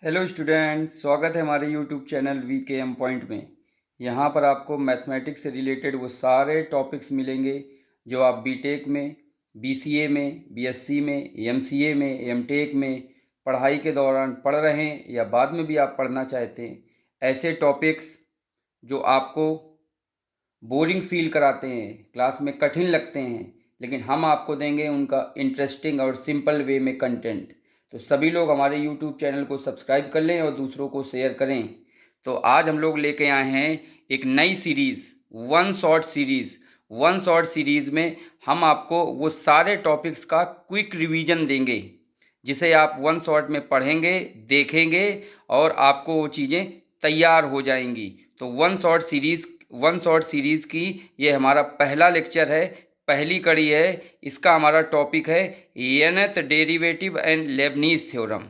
Hello students, स्वागत है हमारे यूट्यूब चैनल वी के एम पॉइंट में। यहाँ पर आपको मैथमेटिक्स से रिलेटेड वो सारे टॉपिक्स मिलेंगे जो आप बीटेक में, बीसीए में, बीएससी में, एमसीए में, एमटेक में पढ़ाई के दौरान पढ़ रहे हैं या बाद में भी आप पढ़ना चाहते हैं। ऐसे टॉपिक्स जो आपको बोरिंग फील कराते हैं, क्लास में कठिन लगते हैं, लेकिन हम आपको देंगे उनका इंटरेस्टिंग और सिंपल वे में कंटेंट। तो सभी लोग हमारे यूट्यूब चैनल को सब्सक्राइब कर लें और दूसरों को शेयर करें। तो आज हम लोग लेके आए हैं एक नई सीरीज़, वन शॉट सीरीज़ में हम आपको वो सारे टॉपिक्स का क्विक रिवीजन देंगे जिसे आप वन शॉट में पढ़ेंगे, देखेंगे और आपको वो चीज़ें तैयार हो जाएंगी। तो वन शॉट सीरीज़ की ये हमारा पहला लेक्चर है, पहली कड़ी है। इसका हमारा टॉपिक है nth derivative and Leibniz theorem.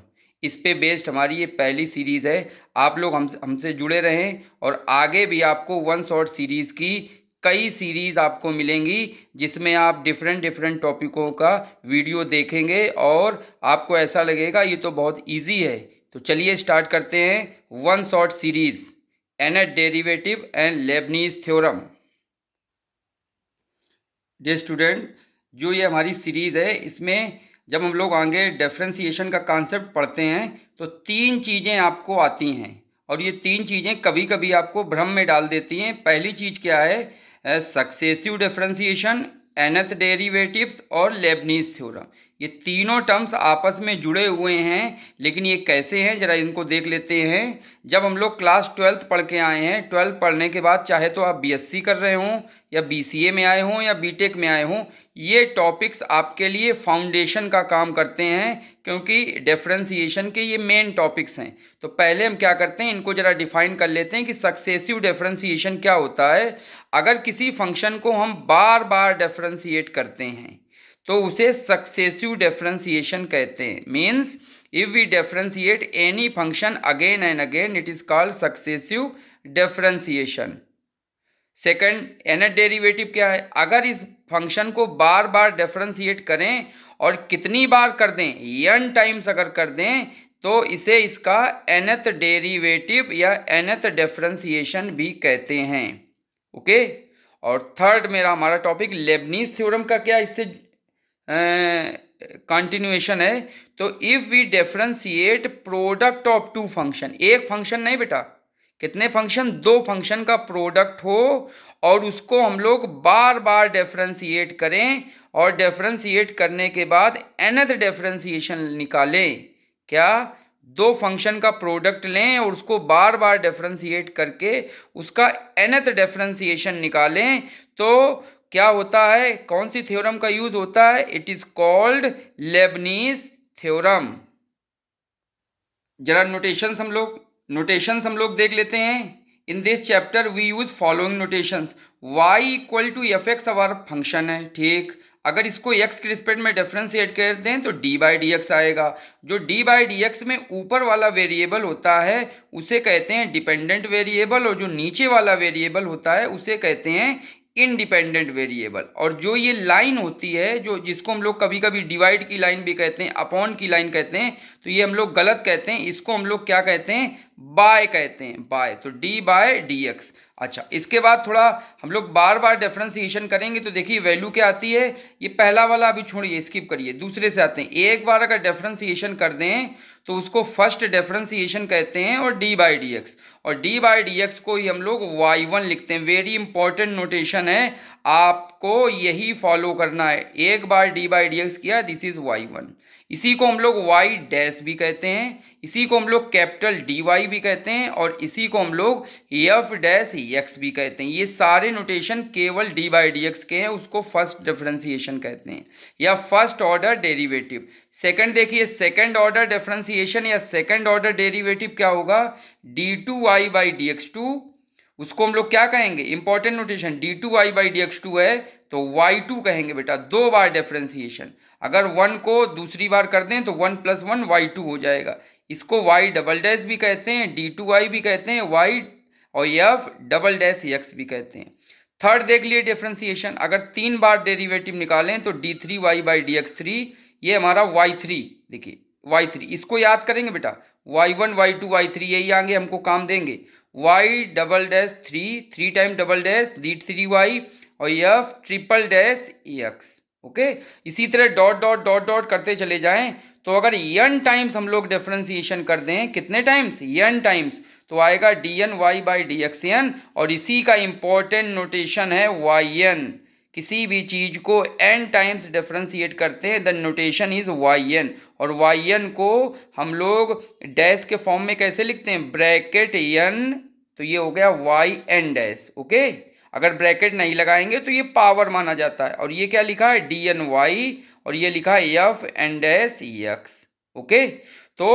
इस पे बेस्ड हमारी ये पहली सीरीज़ है। आप लोग हमसे जुड़े रहें और आगे भी आपको वन शॉट सीरीज़ की कई सीरीज़ आपको मिलेंगी जिसमें आप डिफरेंट टॉपिकों का वीडियो देखेंगे और आपको ऐसा लगेगा ये तो बहुत इजी है। तो चलिए स्टार्ट करते हैं one shot series, nth derivative and Leibniz theorem. Dear student, जो ये हमारी सीरीज़ है इसमें जब हम लोग आगे डिफरेंशिएशन का कॉन्सेप्ट पढ़ते हैं तो तीन चीज़ें आपको आती हैं और ये तीन चीज़ें कभी कभी आपको भ्रम में डाल देती हैं। पहली चीज़ क्या है? सक्सेसिव डिफरेंशिएशन, nth डेरिवेटिव्स और लेबनीज थ्योरम। ये तीनों टर्म्स आपस में जुड़े हुए हैं, लेकिन ये कैसे हैं ज़रा इनको देख लेते हैं। जब हम लोग क्लास 12th पढ़ के आए हैं, 12th पढ़ने के बाद चाहे तो आप बीएससी कर रहे हों या बीसीए में आए हों या बीटेक में आए हों, ये टॉपिक्स आपके लिए फाउंडेशन का काम करते हैं क्योंकि डिफरेंशिएशन के ये मेन टॉपिक्स हैं। तो पहले हम क्या करते हैं, इनको ज़रा डिफाइन कर लेते हैं कि सक्सेसिव डिफरेंशिएशन क्या होता है। अगर किसी फंक्शन को हम बार बार डिफरेंशिएट करते हैं तो उसे सक्सेसिव डिफरेंशिएशन कहते हैं। Means if we differentiate any function again and again it is called successive differentiation। Second, nth derivative क्या है? अगर इस फंक्शन को बार बार डिफरेंशिएट करें और कितनी बार कर दें, n टाइम्स अगर कर दें, तो इसे इसका nth डेरिवेटिव या nth डिफरेंशिएशन भी कहते हैं। ओके। और थर्ड मेरा हमारा टॉपिक लेबनीज थ्योरम का क्या इससे कंटिन्यूएशन है। तो if we differentiate product of two function, एक फंक्शन नहीं बेटा, कितने फंक्शन? दो फंक्शन का प्रोडक्ट हो और उसको हम लोग बार बार डिफरेंशिएट करें और डिफरेंशिएट करने के बाद nth डिफरेंशिएशन निकालें। क्या? दो फंक्शन का प्रोडक्ट लें और उसको बार बार डिफरेंशिएट करके उसका nth डिफरेंशिएशन निकालें तो क्या होता है? कौन सी थ्योरम का यूज होता है? It is called Leibniz theorem. जरा नोटेशंस हम लोग देख लेते हैं। In this chapter we use following notations. y equal to F X हमारा फंक्शन है, ठीक। अगर इसको x के रिस्पेक्ट में डिफरेंशिएट कर दें तो d बाई डी एक्स आएगा। जो d बाई डी एक्स में ऊपर वाला वेरिएबल होता है उसे कहते हैं डिपेंडेंट वेरिएबल और जो नीचे वाला वेरिएबल होता है उसे कहते हैं इंडिपेंडेंट वेरिएबल। और जो ये लाइन होती है जो जिसको हम लोग कभी कभी डिवाइड की लाइन भी कहते हैं, अपॉन की लाइन कहते हैं, तो ये हम लोग गलत कहते हैं। इसको हम लोग क्या कहते हैं? बाय कहते हैं, बाय। तो डी बाय डी एक्स। अच्छा, इसके बाद थोड़ा हम लोग बार बार डिफरेंशिएशन करेंगे तो देखिए वैल्यू क्या आती है। ये पहला वाला अभी छोड़िए, स्किप करिए, दूसरे से आते हैं। एक बार अगर डिफरेंशिएशन कर दें तो उसको फर्स्ट डिफरेंशिएशन कहते हैं और डी बाई डी एक्स। और डी बाई डी एक्स को ही हम लोग y1 लिखते हैं। वेरी इंपॉर्टेंट नोटेशन है, आपको यही फॉलो करना है। एक बार डी बाई डी एक्स किया, दिस इज y1। इसी को हम लोग y डैश भी कहते हैं, इसी को हम लोग कैपिटल डी वाई भी कहते हैं और इसी को हम लोग एफ डैश एक्स भी कहते हैं। ये सारे नोटेशन केवल डी बाई डी एक्स के हैं, उसको फर्स्ट डिफरेंशिएशन कहते हैं या फर्स्ट ऑर्डर डेरिवेटिव। सेकंड देखिए, सेकंड ऑर्डर डिफरेंशिएशन या सेकंड ऑर्डर डेरिवेटिव क्या होगा? D two Y by D X two, उसको हम लोग क्या कहेंगे? Important notation, D two Y by D X two है तो y2 कहेंगे बेटा। दो बार डिफरेंशिएशन, अगर 1 को दूसरी बार कर दें तो 1 प्लस 1 y2 हो जाएगा। इसको y डबल डैश भी कहते हैं, d2y भी कहते हैं, y और f डबल डैश x भी कहते हैं। थर्ड देख लिए डिफरेंशिएशन, अगर 3 बार डेरिवेटिव निकालें तो d3y by D x three, ये हमारा y3। देखिए y3, इसको याद करेंगे बेटा, y1 y2 y3 यही आगे हमको काम देंगे। y double dash 3 time double dash d3y और f triple dash x। Okay, इसी तरह डॉट डॉट डॉट डॉट करते चले जाएं तो अगर n टाइम्स हम लोग डिफरेंशिएशन कर दें, कितने टाइम्स, n टाइम्स, तो आएगा dny बाई dxn। और इसी का इंपॉर्टेंट नोटेशन है yn। किसी भी चीज को n टाइम्स डिफरेंशिएट करते हैं द नोटेशन इज yn। और yn को हम लोग डैश के फॉर्म में कैसे लिखते हैं, ब्रैकेट n, तो ये हो गया yn डैश। ओके, अगर ब्रैकेट नहीं लगाएंगे तो ये पावर माना जाता है। और ये क्या लिखा है, dny, और ये लिखा है f n dash x। Okay, तो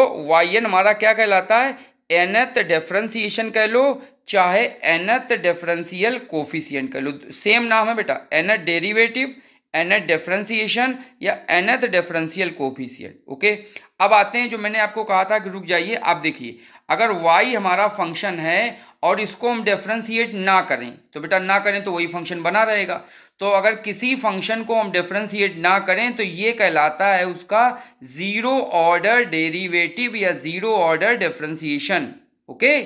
yn हमारा क्या कहलाता है, nth डिफरेंशिएशन कह लो चाहे nth डिफरेंशियल कोफिशिएंट कह लो, सेम नाम है बेटा, nth डेरिवेटिव, nth डिफरेंशिएशन या nth डिफरेंशियल कोफिशिएंट। ओके, अब आते हैं जो मैंने आपको कहा था कि रुक जाइए, आप देखिए अगर y हमारा फंक्शन है और इसको हम डिफरेंशिएट ना करें तो बेटा ना करें तो वही फंक्शन बना रहेगा। तो अगर किसी फंक्शन को हम डिफरेंशिएट ना करें तो ये कहलाता है उसका जीरो ऑर्डर डेरिवेटिव या जीरो ऑर्डर डिफरेंशिएशन। ओके,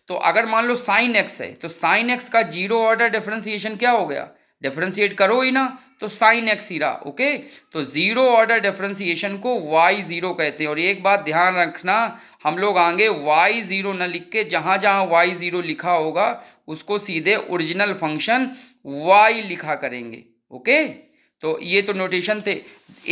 तो अगर मान लो साइन एक्स है तो साइन एक्स का जीरो ऑर्डर डिफरेंशिएशन क्या हो गया, डिफरेंशिएट करो ही ना तो साइन एक्स ही रहा। ओके, तो जीरो ऑर्डर डिफरेंशिएशन को वाई जीरो कहते हैं। और एक बात ध्यान रखना, हम लोग आगे वाई जीरो न लिख के जहां जहां वाई जीरो लिखा होगा उसको सीधे ओरिजिनल फंक्शन वाई लिखा करेंगे। ओके, तो ये तो नोटेशन थे।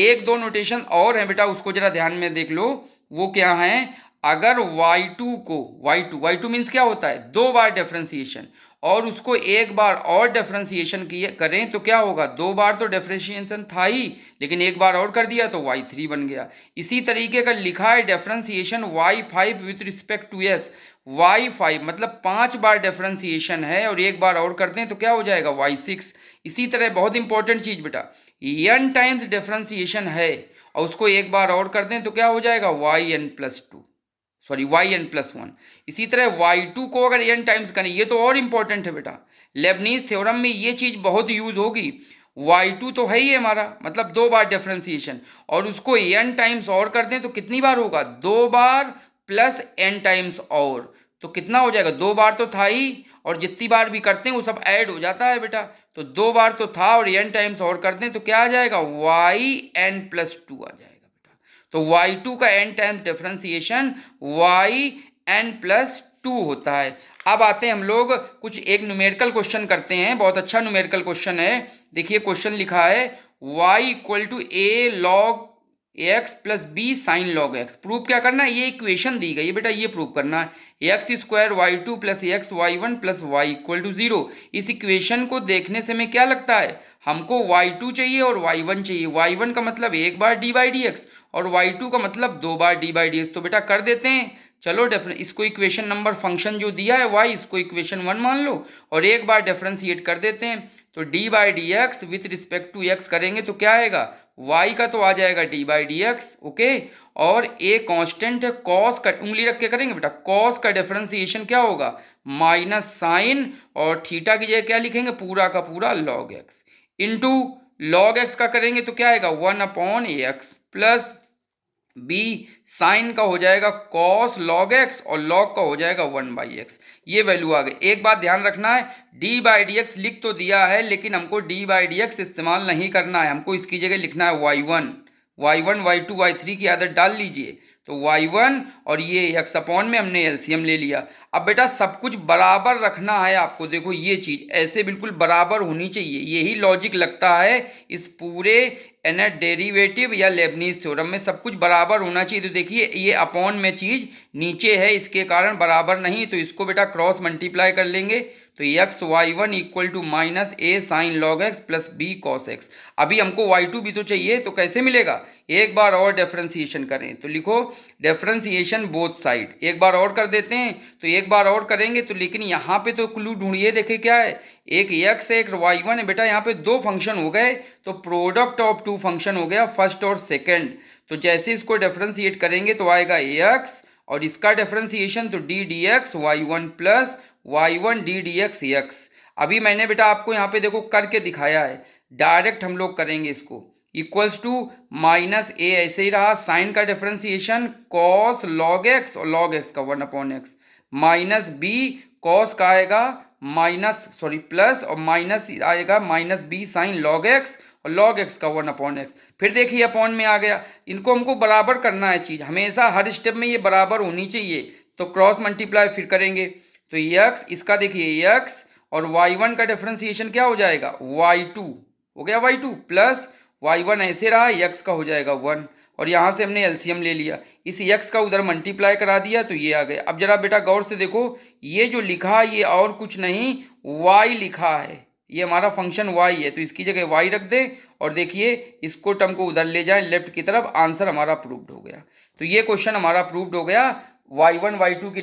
एक दो नोटेशन और हैं बेटा, उसको जरा ध्यान में देख लो। वो क्या है, अगर y2 को y2 मीन्स क्या होता है, दो बार डिफरेंशिएशन, और उसको एक बार और डिफरेंशिएशन करें तो क्या होगा, दो बार तो डिफरेंशिएशन था ही लेकिन एक बार और कर दिया तो y3 बन गया। इसी तरीके का लिखा है differentiation y5 with respect to s, y5 मतलब 5 बार डिफरेंशिएशन है और एक बार और कर दें तो क्या हो जाएगा y6। इसी तरह बहुत इंपॉर्टेंट चीज बेटा, n टाइम्स डिफरेंशिएशन है और उसको एक बार और कर दें तो क्या हो जाएगा yn+1। इसी तरह y2 को अगर n टाइम्स करें, ये तो और इंपॉर्टेंट है बेटा, लेबनीज थ्योरम में ये चीज बहुत यूज होगी। y2 तो है ही हमारा, मतलब दो बार डिफरेंशिएशन, और उसको n टाइम्स और कर दें तो कितनी बार होगा, दो बार प्लस n टाइम्स और, तो कितना हो जाएगा, दो बार तो था ही और जितनी बार भी करते हैं वो सब ऐड हो जाता है बेटा। तो दो बार तो था और n टाइम्स और कर दें तो क्या आ जाएगा, yn+2 आ जाएगा। तो y2 का n टाइम्स डिफरेंशिएशन yn+2 होता है। अब आते हैं हम लोग कुछ एक न्यूमेरिकल क्वेश्चन करते हैं, बहुत अच्छा न्यूमेरिकल क्वेश्चन है। देखिए क्वेश्चन लिखा है y = a log x + b sin log x। Prove क्या करना है, ये इक्वेशन दी गई है बेटा, ये प्रूव करना है। x² y2 + x y1 + y = 0। इस इक्वेशन को देखने से हमें क्या लगता है, हमको y2 चाहिए और y1 चाहिए। y1 का मतलब एक बार d/dx और y2 का मतलब दो बार d/dx। तो बेटा कर देते हैं, चलो इसको इक्वेशन नंबर फंक्शन जो दिया है y, इसको इक्वेशन 1 मान लो और एक बार डिफरेंशिएट कर देते हैं। तो d/dx with respect to x करेंगे तो क्या आएगा, y का तो आ जाएगा d/dx। ओके, और a कांस्टेंट है, cos का उंगली रख के करेंगे बेटा, cos का डिफरेंशिएशन क्या होगा, माइनस साइन, और थीटा की जगह क्या लिखेंगे, पूरा का पूरा log x into log x का करेंगे तो क्या आएगा 1/x प्लस b साइन का हो जाएगा cos log x और log का हो जाएगा 1/x। ये वैल्यू आ गई। एक बात ध्यान रखना है, d/dx लिख तो दिया है लेकिन हमको d/dx इस्तेमाल नहीं करना है, हमको इसकी जगह लिखना है y1 y2 y3 की आदत डाल लीजिए। तो y1 और ये x/, में हमने एलसीएम ले लिया। अब बेटा सब कुछ बराबर रखना है आपको, देखो ये चीज ऐसे बिल्कुल बराबर होनी चाहिए, यही लॉजिक लगता है इस पूरे nth डेरिवेटिव या लेबनीज थ्योरम में, सब कुछ बराबर होना चाहिए। तो देखिए ये अपॉन में चीज नीचे है इसके कारण बराबर नहीं, तो इसको बेटा क्रॉस मल्टीप्लाई कर लेंगे तो x y1 = -a sin log x plus b cos x। अभी हमको y2 भी तो चाहिए, तो कैसे मिलेगा, एक बार और डिफरेंशिएशन करें तो लिखो डिफरेंशिएशन बोथ साइड, एक बार और कर देते हैं तो एक बार और करेंगे तो, लेकिन यहाँ पे तो क्लू ढूंढिए, देखे क्या है, एक x है एक y1 है बेटा, यहाँ पे दो फंक्शन हो गए तो प्रोडक्ट ऑफ टू फंक्शन हो गया, फर्स्ट और सेकेंड। तो जैसे इसको डिफरेंशिएट करेंगे तो आएगा x और इसका डिफरेंशिएशन तो d dx y1 plus y1 d dx x। अभी मैंने बेटा आपको यहाँ पे देखो करके दिखाया है, डायरेक्ट हम लोग करेंगे इसको, इक्वल्स टू माइनस ए ऐसे ही रहा, साइन का डिफरेंशिएशन कॉस लॉग एक्स और लॉग एक्स का 1/x माइनस बी कॉस का आएगा माइनस सॉरी प्लस और माइनस आएगा minus B sine log X और लॉग एक्स का 1/x। फिर देखिए अपॉन में आ गया, इनको हमको बराबर करना है चीज, हमेशा हर स्टेप में ये बराबर होनी चाहिए, तो क्रॉस मल्टीप्लाई फिर करेंगे तो x इसका देखिए x और y1 का डिफरेंशिएशन क्या हो जाएगा y2 हो गया, y2 प्लस y1 ऐसे रहा, x का हो जाएगा 1 और यहाँ से हमने एलसीएम ले लिया, इस x का उधर मल्टीप्लाई करा दिया तो ये आ गया। अब जरा बेटा गौर से देखो, ये जो लिखा ये और कुछ नहीं y लिखा है, ये हमारा फंक्शन y है, तो इसकी जगह y रख दे और देखिए इसको टर्म को उधर ले जाए लेफ्ट की तरफ, आंसर हमारा प्रूव्ड हो गया। तो ये क्वेश्चन हमारा प्रूव्ड हो गया y1 y2 की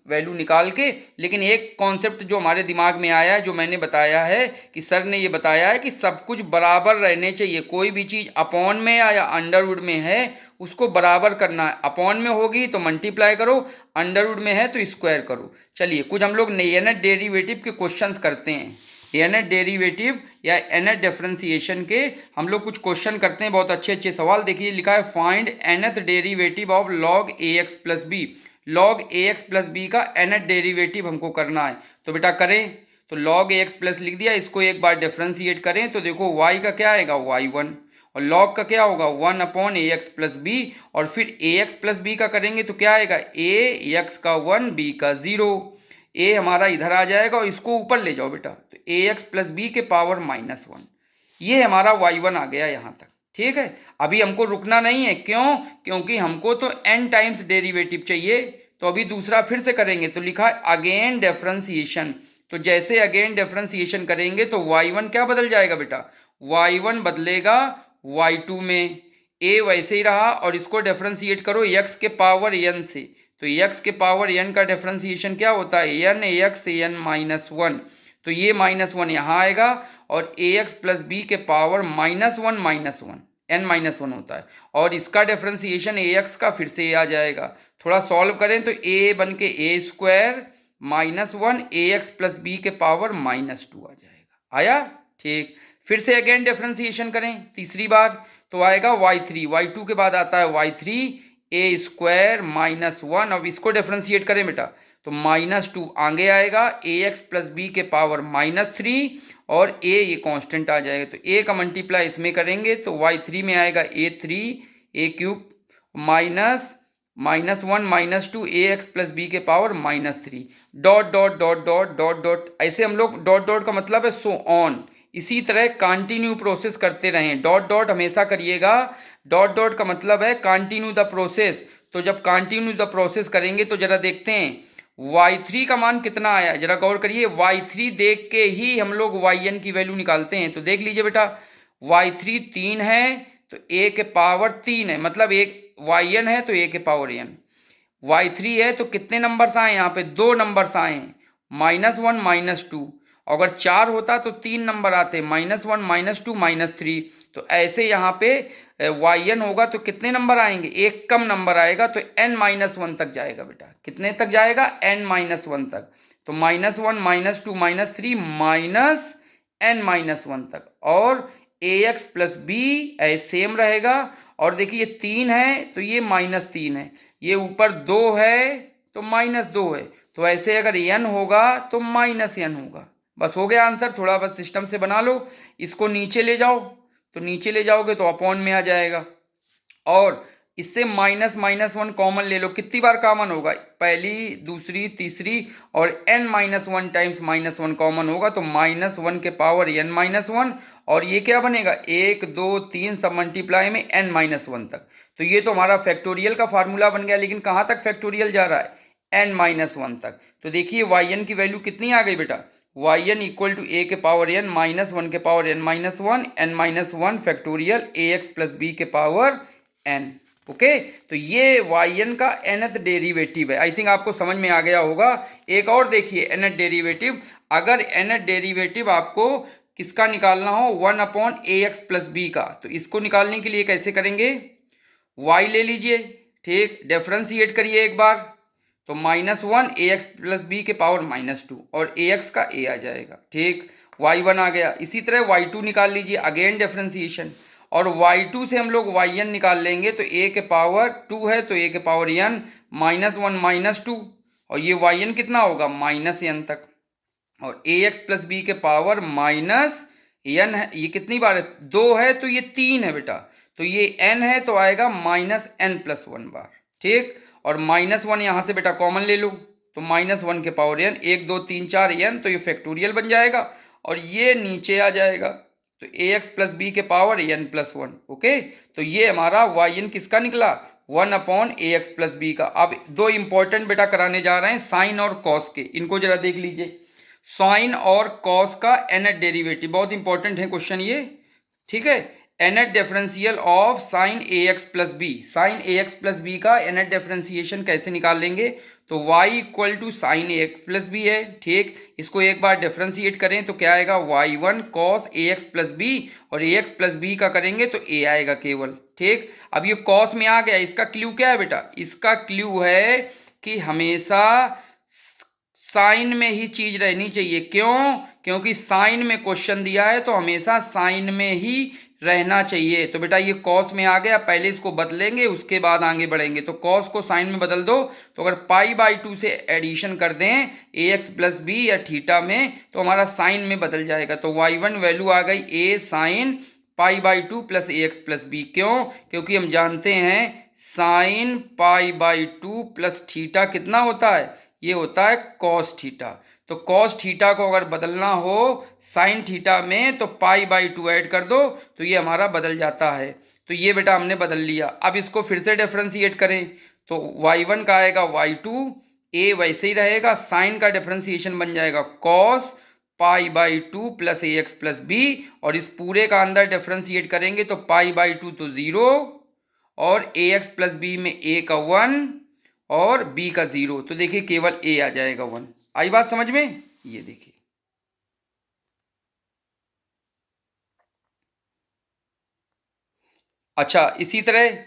वैल्यू निकाल के। लेकिन एक कॉन्सेप्ट जो हमारे दिमाग में आया है, जो मैंने बताया है कि सर ने ये बताया है कि सब कुछ बराबर रहने चाहिए, कोई भी चीज़ अपॉन में या अंडरवुड में है उसको बराबर करना है, अपॉन में होगी तो मल्टीप्लाई करो, अंडरवुड में है तो स्क्वायर करो। चलिए कुछ हम लोग nth डेरिवेटिव के क्वेश्चंस करते हैं, nth डेरिवेटिव या nth डिफरेंशिएशन के हम लोग कुछ क्वेश्चन करते हैं, बहुत अच्छे अच्छे सवाल। देखिए लिखा है find nth derivative of log ax plus B, log ax plus B का nth डेरिवेटिव हमको करना है, तो बेटा करें तो log ax प्लस लिख दिया, इसको एक बार डिफरेंशिएट करें तो देखो y का क्या आएगा y1 और log का क्या होगा 1/ax प्लस बी, और फिर ax प्लस बी का करेंगे तो क्या आएगा a x का 1 b का 0, a हमारा इधर आ जाएगा और इसको ऊपर ले जाओ बेटा तो ax प्लस बी के पावर -1, ये हमारा y1 आ गया यहाँ तक। ठीक है, अभी हमको रुकना नहीं है, क्यों? क्योंकि हमको तो n टाइम्स डेरिवेटिव चाहिए, तो अभी दूसरा फिर से करेंगे तो लिखा है अगेन डिफरेंशिएशन, तो जैसे अगेन डिफरेंशिएशन करेंगे तो y1 क्या बदल जाएगा बेटा, y1 बदलेगा y2 में, a वैसे ही रहा और इसको डिफरेंशिएट करो x के पावर n से, तो x के पावर n का डिफरेंशिएशन क्या होता है n x n-1, तो ये -1 यहाँ आएगा और ax प्लस बी के पावर -1 n-1 होता है, और इसका डिफरेंशिएशन ax का फिर से आ जाएगा, थोड़ा सॉल्व करें तो a बन के a² -1 ax प्लस बी के पावर -2 आ जाएगा, आया? ठीक, फिर से अगेन डिफरेंशिएशन करें तीसरी बार तो आएगा y3, y2 के बाद आता है y3 a² -1, अब इसको डिफरेंशिएट करें बेटा तो -2 आगे आएगा ax प्लस बी के पावर -3 और a ये कांस्टेंट आ जाएगा, तो a का मल्टीप्लाई इसमें करेंगे तो y3 में आएगा a3 a³ -1 -2 ax plus B के power -3 dot dot dot dot dot dot, ऐसे हम लोग डॉट डॉट का मतलब है सो ऑन, इसी तरह कंटिन्यू प्रोसेस करते रहें, डॉट डॉट हमेशा करिएगा, डॉट डॉट का मतलब है कंटिन्यू द प्रोसेस, तो जब कंटिन्यू द प्रोसेस करेंगे तो जरा देखते हैं y3 का मान कितना आया, जरा गौर करिए, y3 देख के ही हम लोग yn की वैल्यू निकालते हैं, तो देख लीजिए बेटा y3 3 है तो a के पावर 3 है, मतलब एक yn है तो a के पावर n, y3 है तो कितने नंबर्स आए यहाँ पे, 2 नंबर्स आए हैं -1 -2, अगर 4 होता तो 3 नंबर आते -1 -2 -3, तो ऐसे यहाँ पे yn होगा तो कितने नंबर आएंगे, एक कम नंबर आएगा तो n-1 तक जाएगा बेटा, कितने तक जाएगा n-1 तक, तो -1 -2 -3 -n-1 तक, और ax प्लस बी सेम रहेगा, और देखिए ये 3 है तो ये -3 है, ये ऊपर 2 है तो -2 है, तो ऐसे अगर n होगा तो -n होगा, बस हो गया आंसर। थोड़ा बस सिस्टम से बना लो, इसको नीचे ले जाओ तो नीचे ले जाओगे तो अपॉन में आ जाएगा, और इससे -1 कॉमन ले लो, कितनी बार कॉमन होगा, पहली दूसरी तीसरी, और n-1 टाइम्स -1 कॉमन होगा तो -1 के पावर n-1, और ये क्या बनेगा 1 2 3 सब मल्टीप्लाई में n-1 तक, तो ये तो हमारा फैक्टोरियल का फार्मूला बन गया, लेकिन कहाँ तक फैक्टोरियल जा रहा है n-1 तक, तो देखिए yn की वैल्यू कितनी आ गई बेटा, yn इक्वल टू a के पावर n -1 के power n-1 n-1 factorial ax plus b के पावर n, ओके तो ये yn का nth डेरिवेटिव है, आई थिंक आपको समझ में आ गया होगा। एक और देखिए nth डेरिवेटिव, अगर nth डेरिवेटिव आपको किसका निकालना हो 1/ax प्लस बी का, तो इसको निकालने के लिए कैसे करेंगे, y ले लीजिए, ठीक, डिफरेंशिएट करिए एक बार तो -1 ax प्लस बी के पावर -2 और ax का a आ जाएगा, ठीक, y1 आ गया। इसी तरह y2 निकाल लीजिए, अगेन डिफरेंशिएशन, और y2 से हम लोग yn निकाल लेंगे, तो a के पावर 2 है तो a के पावर n -1 -2, और ये yn कितना होगा -n तक, और ax प्लस बी के पावर -n है, ये कितनी बार है 2 है तो ये 3 है बेटा, तो ये n है तो आएगा -n+1 बार, ठीक। और -1 यहाँ से बेटा कॉमन ले लो, तो -1 के पावर n, 1 2 3 4 n, तो ये फैक्टोरियल बन जाएगा और ये नीचे आ जाएगा, तो ax प्लस बी के पावर n+1। ओके, तो ये हमारा yn किसका निकला 1/ax प्लस बी का। अब दो इंपॉर्टेंट बेटा कराने जा रहे हैं साइन और कॉस के, इनको जरा देख लीजिए। साइन और कॉस का nth डेरिवेटिव, बहुत इंपॉर्टेंट है क्वेश्चन ये, ठीक है। nth differential of sine ax plus B, sine ax plus B का nth डिफरेंशिएशन कैसे निकाल लेंगे, तो y equal to sine ax plus B है, ठीक। इसको एक बार डिफरेंशिएट करें तो क्या आएगा y1 cos ax plus B, और ax प्लस बी का करेंगे तो a आएगा केवल, ठीक। अब ये cos में आ गया, इसका क्लू क्या है बेटा, इसका क्लू है कि हमेशा साइन में ही चीज रहनी चाहिए, क्यों, क्योंकि साइन में क्वेश्चन दिया है तो हमेशा साइन में ही रहना चाहिए। तो बेटा ये कॉस में आ गया, पहले इसको बदलेंगे उसके बाद आगे बढ़ेंगे, तो कॉस को साइन में बदल दो, तो अगर π/2 से एडिशन कर दें ax प्लस बी या थीटा में तो हमारा साइन में बदल जाएगा, तो y1 वैल्यू आ गई a sine π/2 plus ax plus b, क्यों, क्योंकि हम जानते हैं साइन π/2 प्लस थीटा कितना होता है, ये होता है कॉस थीटा। तो कॉस थीटा को अगर बदलना हो साइन थीटा में तो π/2 ऐड कर दो तो ये हमारा बदल जाता है। तो ये बेटा हमने बदल लिया। अब इसको फिर से डिफरेंशिएट करें तो y1 का आएगा y2, a वैसे ही रहेगा, साइन का डिफरेंशिएशन बन जाएगा cos π/2 plus ax plus B, और इस पूरे का अंदर डिफरेंशिएट करेंगे तो π/2 तो 0 और ax प्लस बी में a का 1 और b का 0, तो देखिए केवल a आ जाएगा 1। आई बात समझ में, ये देखिए। अच्छा, इसी तरह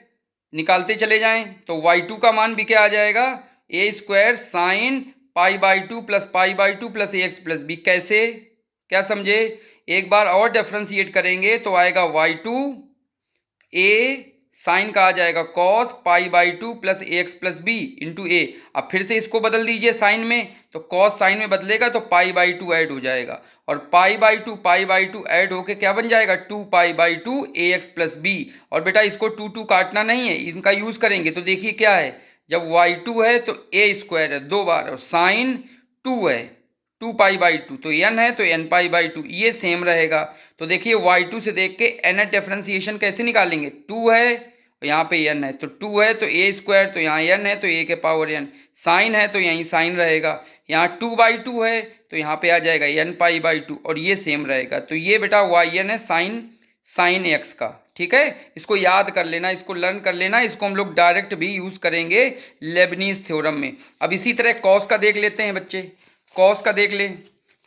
निकालते चले जाएं तो y2 का मान भी क्या आ जाएगा a² sine π/2 plus π/2 plus ax plus b. कैसे, क्या समझे, एक बार और डिफरेंशिएट करेंगे तो आएगा y2 a साइन का आ जाएगा cos π/2 plus ax plus b into a. अब फिर से इसको बदल दीजिए साइन में, तो कॉस साइन में बदलेगा तो π/2 ऐड हो जाएगा, और π/2 ऐड होके क्या बन जाएगा 2π/2 ax प्लस बी। और बेटा इसको 2 काटना नहीं है, इनका यूज करेंगे, तो देखिए क्या है, जब y2 है तो a² है 2 बार, और साइन 2 है 2π/2, तो n है तो nπ/2, ये सेम रहेगा। तो देखिए y2 से देख के nth डिफरेंशिएशन कैसे निकालेंगे, 2 है यहाँ पे n है तो 2 है तो a² तो यहाँ n है तो a के पावर n, साइन है तो यहीं साइन रहेगा, यहाँ 2/2 है तो यहाँ पे आ जाएगा nπ/2, और ये सेम रहेगा। तो ये बेटा yn है साइन x का, ठीक है। इसको याद कर लेना, इसको लर्न कर लेना, इसको हम लोग डायरेक्ट भी यूज करेंगे लेबनीज थ्योरम में। अब इसी तरह कॉस का देख लेते हैं बच्चे, कॉस का देख लें,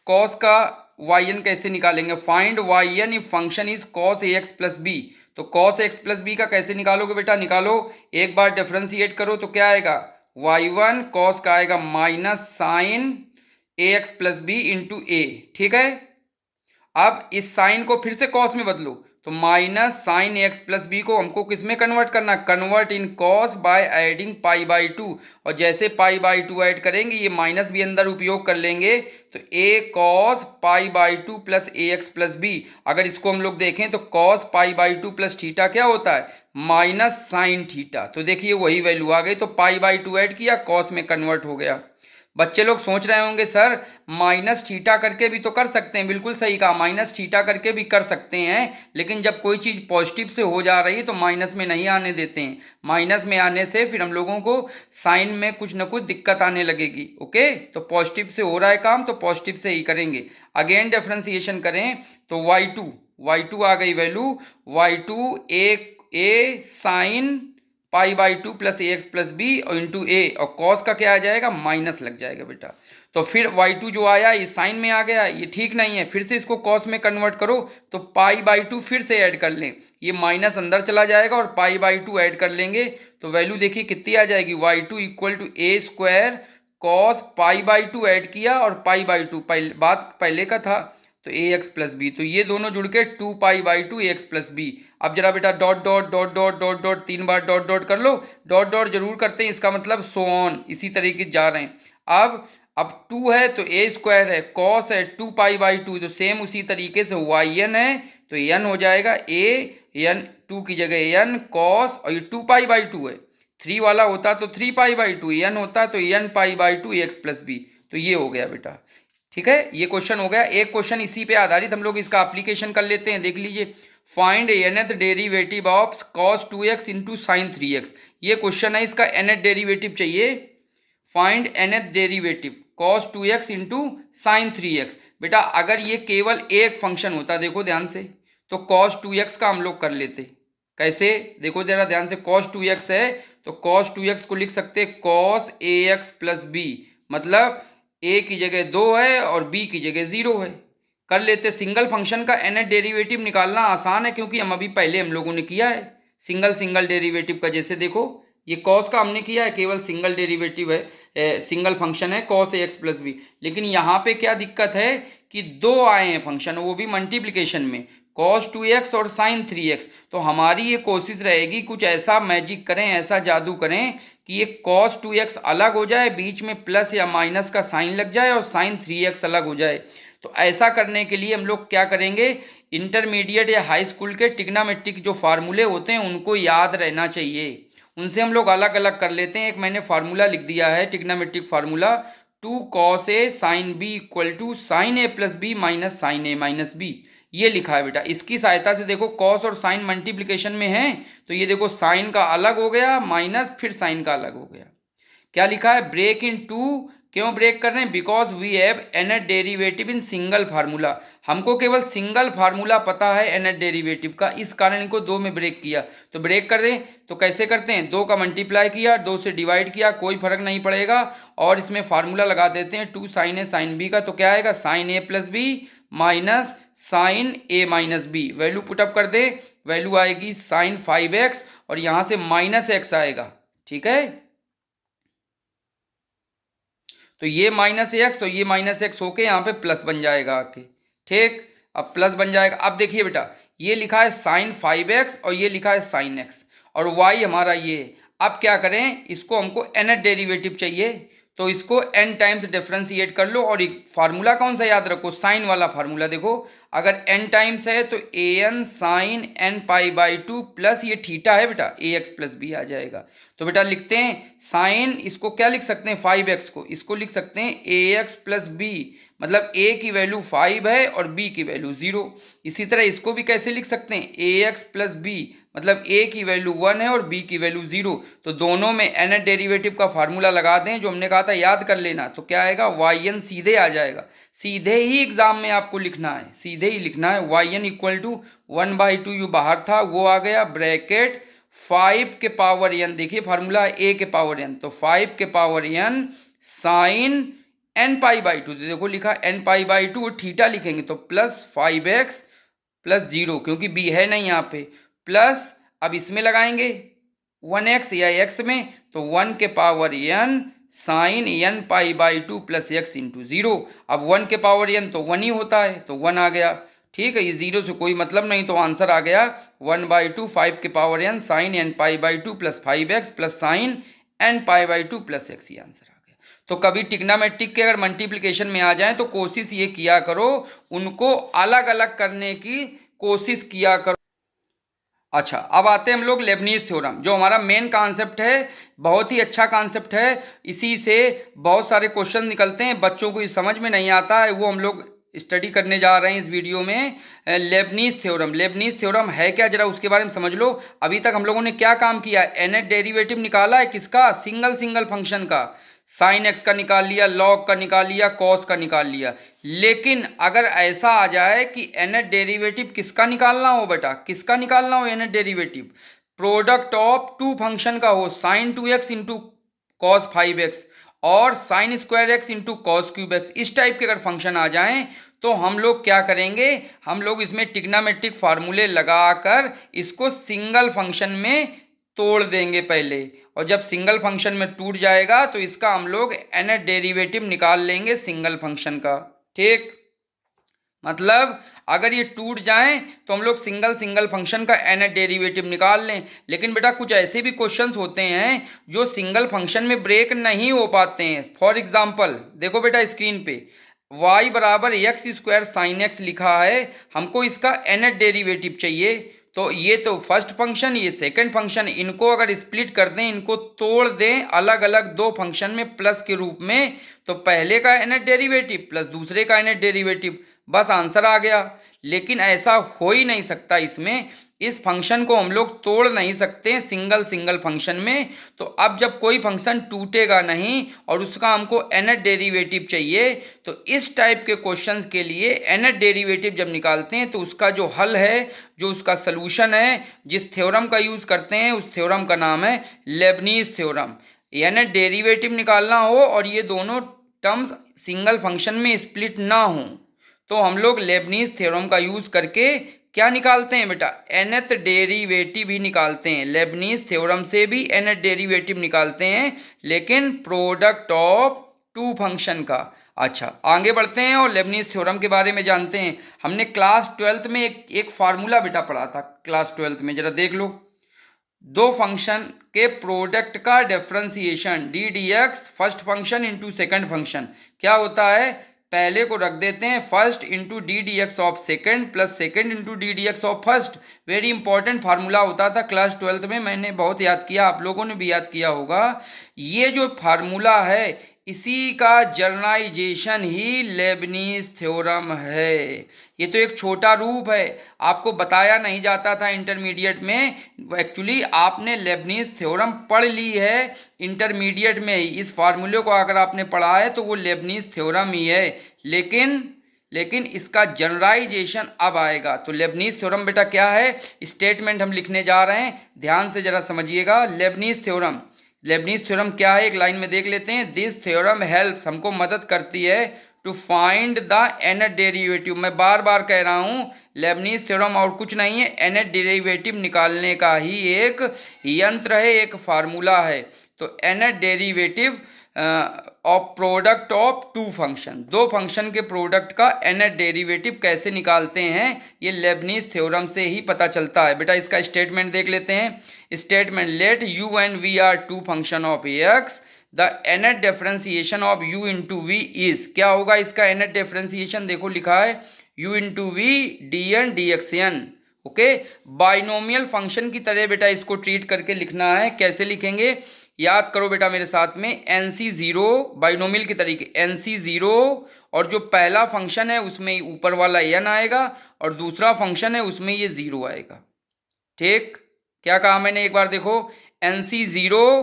कॉस का yn कैसे निकालेंगे, find yn if function is cos ax plus B. तो cos x प्लस बी का कैसे निकालोगे बेटा, निकालो, एक बार डिफरेंशिएट करो तो क्या आएगा y1 cos का आएगा minus sine ax plus b into a, ठीक है। अब इस साइन को फिर से कॉस में बदलो, तो minus sine x plus b को हमको किस में कन्वर्ट करना, convert in cos by adding π/2, और जैसे π/2 ऐड करेंगे ये माइनस भी अंदर उपयोग कर लेंगे, तो a cos π/2 plus ax plus b. अगर इसको हम लोग देखें तो cos π/2 प्लस थीटा क्या होता है माइनस साइन थीटा, तो देखिए वही वैल्यू आ गई, तो π/2 ऐड किया cos में कन्वर्ट हो गया। बच्चे लोग सोच रहे होंगे सर माइनस थीटा करके भी तो कर सकते हैं, बिल्कुल सही कहा, माइनस थीटा करके भी कर सकते हैं, लेकिन जब कोई चीज़ पॉजिटिव से हो जा रही है तो माइनस में नहीं आने देते हैं, माइनस में आने से फिर हम लोगों को साइन में कुछ ना कुछ दिक्कत आने लगेगी। ओके, तो पॉजिटिव से हो रहा है काम तो पॉजिटिव से ही करेंगे। अगेन डिफरेंशिएशन करें तो y2 आ गई value, y2 a sine π/2 plus ax plus B और इंटू ए, और कॉस का क्या आ जाएगा माइनस लग जाएगा बेटा। तो फिर y2 जो आया ये साइन में आ गया, ये ठीक नहीं है, फिर से इसको कॉस में कन्वर्ट करो तो π/2 फिर से ऐड कर लें, ये माइनस अंदर चला जाएगा और π/2 ऐड कर लेंगे तो वैल्यू देखिए कितनी आ जाएगी, y2 equal to a² cos π/2 add किया और π/2 बात पहले का था तो ax प्लस बी, तो ये दोनों जुड़ के 2π/2 ax प्लस बी। अब जरा बेटा dot dot dot dot dot dot 3 बार डॉट डॉट कर लो, डॉट डॉट जरूर करते हैं, इसका मतलब सो ऑन, इसी तरीके से जा रहे हैं। अब 2 है तो ए स्क्वायर है, कॉस है 2 पाई/2, तो सेम उसी तरीके से वाई एन है तो एन हो जाएगा ए एन, 2 की जगह एन कॉस, और ये 2 पाई/2 है, 3 वाला होता तो 3 पाई/2, एन होता तो एन पाई/2 एक्स प्लस बी, तो ये हो गया बेटा। ठीक है, ये क्वेश्चन हो गया। एक क्वेश्चन इसी पे आधारित हम लोग इसका एप्लीकेशन कर लेते हैं, देख लीजिए। Find nth derivative of cos 2x into sine 3x, ये क्वेश्चन है, इसका nth डेरिवेटिव चाहिए। Find nth derivative cos 2x into sine 3x। बेटा अगर ये केवल एक फंक्शन होता, देखो ध्यान से, तो cos 2x का हम लोग कर लेते। कैसे, देखो जरा ध्यान से, cos 2x है तो cos 2x को लिख सकते cos ax प्लस बी, मतलब a की जगह 2 है और b की जगह 0 है। कर लेते। सिंगल फंक्शन का nth डेरिवेटिव निकालना आसान है, क्योंकि हम अभी पहले हम लोगों ने किया है सिंगल डेरिवेटिव का। जैसे देखो ये कॉस का हमने किया है, केवल सिंगल डेरिवेटिव है, सिंगल फंक्शन है cos ax प्लस बी। लेकिन यहाँ पे क्या दिक्कत है कि 2 आए हैं फंक्शन, वो भी मल्टीप्लिकेशन में, cos 2x और sin 3x। तो हमारी ये कोशिश रहेगी कुछ ऐसा मैजिक करें, ऐसा जादू करें कि ये cos 2x अलग हो जाए, बीच में प्लस या माइनस का साइन लग जाए, और sin 3x अलग हो जाए। तो ऐसा करने के लिए हम लोग क्या करेंगे, इंटरमीडिएट या हाई स्कूल के ट्रिग्नोमेट्रिक जो फार्मूले होते हैं उनको याद रहना चाहिए, उनसे हम लोग अलग अलग कर लेते हैं। एक मैंने फार्मूला लिख दिया है, trigonometric formula, 2 cos a sin b equal to sine A plus B minus sine A minus B, ये लिखा है बेटा। इसकी सहायता से देखो cos और साइन मल्टीप्लिकेशन में है, तो ये देखो साइन का अलग हो गया, माइनस फिर साइन का अलग हो गया। क्या लिखा है, ब्रेक इन टू, क्यों ब्रेक कर रहे हैं, because we have nth derivative in single formula, हमको केवल सिंगल फार्मूला पता है nth डेरिवेटिव का, इस कारण इनको 2 में ब्रेक किया। तो ब्रेक कर दें तो कैसे करते हैं, 2 का मल्टीप्लाई किया, 2 से डिवाइड किया, कोई फर्क नहीं पड़ेगा, और इसमें फार्मूला लगा देते हैं 2 साइन ए साइन बी का, तो क्या आएगा sign A plus B minus sine A minus B, value put up कर दे, वैल्यू आएगी साइन 5x, और यहाँ से माइनस एक्स आएगा। ठीक है, तो ये माइनस एक्स और ये माइनस एक्स होके यहाँ पे प्लस बन जाएगा आके। ठीक, अब प्लस बन जाएगा। अब देखिए बेटा, ये लिखा है साइन 5x और ये लिखा है साइन x, और y हमारा ये है। अब क्या करें, इसको हमको nth डेरिवेटिव चाहिए, तो इसको n टाइम्स डिफ्रेंशिएट कर लो, और फार्मूला कौन सा याद रखो, साइन वाला फार्मूला। देखो अगर n टाइम्स है तो an sign n pi plus ये थीटा है बेटा ax प्लस बी आ जाएगा। तो बेटा लिखते हैं साइन, इसको क्या लिख सकते हैं 5x को, इसको लिख सकते हैं ax प्लस बी, मतलब a की वैल्यू 5 है और b की वैल्यू 0। इसी तरह इसको भी कैसे लिख सकते हैं, ax प्लस बी, मतलब a की वैल्यू 1 है और b की वैल्यू 0। तो दोनों में nth डेरिवेटिव का फार्मूला लगा दें, जो हमने कहा था याद कर लेना, तो क्या आएगा yn सीधे आ जाएगा, सीधे ही एग्जाम में आपको लिखना है, सीधे ही लिखना है, yn इक्वल टू 1/2, यू बाहर था वो आ गया, ब्रैकेट 5 के पावर n, देखिए फार्मूला a के पावर n, तो 5 के पावर n साइन n पाई/2, तो देखो लिखा n पाई/2, थीटा लिखेंगे तो प्लस 5x प्लस 0, क्योंकि b है नहीं यहाँ पे, प्लस अब इसमें लगाएंगे 1x या x में, तो 1 के power n sine n pi plus x into 0। अब 1 के पावर n तो 1 ही होता है, तो 1 आ गया। ठीक है, ये 0 से कोई मतलब नहीं, तो आंसर आ गया 1/2 5 के power n sine n pi plus 5x plus sine n pi plus x, ये आंसर आ गया। तो कभी ट्रिग्नोमेट्रिक के अगर मल्टीप्लिकेशन में आ जाए तो कोशिश ये किया करो, उनको अलग अलग करने की कोशिश किया करो। अच्छा, अब आते हैं हम लोग लेबनीज थ्योरम, जो हमारा मेन कॉन्सेप्ट है, बहुत ही अच्छा कॉन्सेप्ट है, इसी से बहुत सारे क्वेश्चन निकलते हैं, बच्चों को ये समझ में नहीं आता है, वो हम लोग स्टडी करने जा रहे हैं इस वीडियो में। लेबनीज थ्योरम, लेबनीज थ्योरम है क्या, जरा उसके बारे में समझ लो। अभी तक हम लोगों ने क्या काम किया है, nth डेरिवेटिव निकाला है किसका, सिंगल फंक्शन का, साइन एक्स का निकाल लिया, लॉग का निकाल लिया, कॉस का निकाल लिया। लेकिन अगर ऐसा आ जाए कि nth डेरिवेटिव किसका निकालना हो बेटा, किसका निकालना हो nth derivative, product of 2 function का हो, sine 2x into cos 5x और sine square X into cos cube X, इस टाइप के अगर फंक्शन आ जाएं तो हम लोग क्या करेंगे, हम लोग इसमें ट्रिग्नोमेट्रिक फार्मूले लगाकर इसको सिंगल फंक्शन में तोड़ देंगे पहले, और जब सिंगल फंक्शन में टूट जाएगा तो इसका हम लोग nth डेरिवेटिव निकाल लेंगे सिंगल फंक्शन का। ठीक, मतलब अगर ये टूट जाएं तो हम लोग सिंगल सिंगल फंक्शन का nth डेरिवेटिव निकाल लें। लेकिन बेटा कुछ ऐसे भी क्वेश्चंस होते हैं जो सिंगल फंक्शन में ब्रेक नहीं हो पाते हैं। फॉर एग्जांपल देखो बेटा स्क्रीन पे y बराबर एक्स स्क्वायर साइन एक्स लिखा है, हमको इसका nth डेरिवेटिव चाहिए। तो ये तो फर्स्ट फंक्शन, ये सेकंड फंक्शन, इनको अगर स्प्लिट कर दें, इनको तोड़ दें अलग अलग दो फंक्शन में प्लस के रूप में, तो पहले का nth डेरिवेटिव प्लस दूसरे का nth डेरिवेटिव, बस आंसर आ गया। लेकिन ऐसा हो ही नहीं सकता, इसमें इस फंक्शन को हम लोग तोड़ नहीं सकते सिंगल सिंगल फंक्शन में। तो अब जब कोई फंक्शन टूटेगा नहीं और उसका हमको nth डेरिवेटिव चाहिए, तो इस टाइप के क्वेश्चंस के लिए nth डेरिवेटिव जब निकालते हैं तो उसका जो हल है, जो उसका सलूशन है, जिस थ्योरम का यूज करते हैं उस थ्योरम का नाम है लेबनीज थ्योरम। nth डेरिवेटिव निकालना हो और ये दोनों टर्म्स सिंगल फंक्शन में स्प्लिट ना हो, तो हम लोग लेबनीज थ्योरम का यूज करके क्या निकालते हैं बेटा, nth डेरिवेटिव ही निकालते हैं। लेबनीज थ्योरम से भी nth डेरिवेटिव निकालते हैं, लेकिन प्रोडक्ट ऑफ टू फंक्शन का। अच्छा आगे बढ़ते हैं और लेबनीज थ्योरम के बारे में जानते हैं। हमने क्लास 12th में एक फार्मूला बेटा पढ़ा था, क्लास 12th में जरा देख लो। दो फंक्शन के प्रोडक्ट का differentiation D D x first function into second function क्या होता है, पहले को रख देते हैं first into D D x of second plus second into D D x of first. Very important formula होता था क्लास 12th में, मैंने बहुत याद किया, आप लोगों ने भी याद किया होगा। ये जो फार्मूला है इसी का जनरलाइजेशन ही लेबनीज थ्योरम है। ये तो एक छोटा रूप है, आपको बताया नहीं जाता था इंटरमीडिएट में। एक्चुअली आपने लेबनीज थ्योरम पढ़ ली है इंटरमीडिएट में, इस फार्मूले को अगर आपने पढ़ा है तो वो लेबनीज थ्योरम ही है। लेकिन इसका जनरलाइजेशन अब आएगा। तो लेबनीज थ्योरम बेटा क्या है, स्टेटमेंट हम लिखने जा रहे हैं, ध्यान से जरा समझिएगा। लेबनीज थ्योरम क्या है, एक लाइन में देख लेते हैं। दिस थ्योरम हेल्प्स, हमको मदद करती है to find the nth derivative. मैं बार बार कह रहा हूँ लेबनीज थ्योरम और कुछ नहीं है, nth डेरिवेटिव निकालने का ही एक यंत्र है, एक फार्मूला है। तो nth derivative of product of two function, दो फंक्शन के प्रोडक्ट का nth डेरिवेटिव कैसे निकालते हैं, ये लेबनीज थ्योरम से ही पता चलता है। बेटा इसका स्टेटमेंट देख लेते हैं। Statement, let u and v are two function of x, the nth differentiation of u into v is, क्या होगा इसका nth डिफरेंशिएशन, देखो लिखा है u into V dn dxn। Okay, binomial function की तरह बेटा इसको ट्रीट करके लिखना है। कैसे लिखेंगे, याद करो बेटा मेरे साथ में, NC0 बाइनोमियल के तरीके, NC0 और जो पहला फंक्शन है उसमें ऊपर वाला n आएगा और दूसरा फंक्शन है उसमें ये 0 आएगा। ठीक, क्या कहा मैंने एक बार देखो, NC0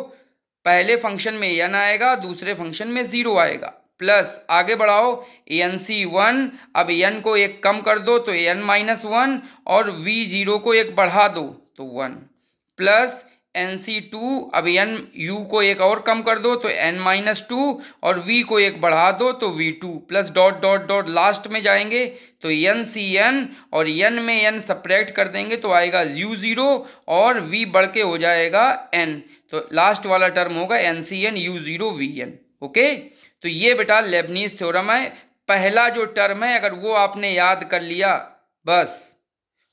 पहले फंक्शन में n आएगा, दूसरे फंक्शन में 0 आएगा, प्लस आगे बढ़ाओ NC1, अब n को एक कम कर दो तो n-1 और V0 को एक बढ़ा दो तो 1, प्लस NC2, अब n u को एक और कम कर दो तो n-2 और v को एक बढ़ा दो तो v2, plus dot dot dot last में जाएंगे तो NCn और n में n सब्ट्रैक्ट कर देंगे तो आएगा u0 और v बढ़ के हो जाएगा n, तो लास्ट वाला टर्म होगा NCn u0 vn। ओके, तो ये बेटा लेबनीज थ्योरम है। पहला जो टर्म है अगर वो आपने याद कर लिया बस,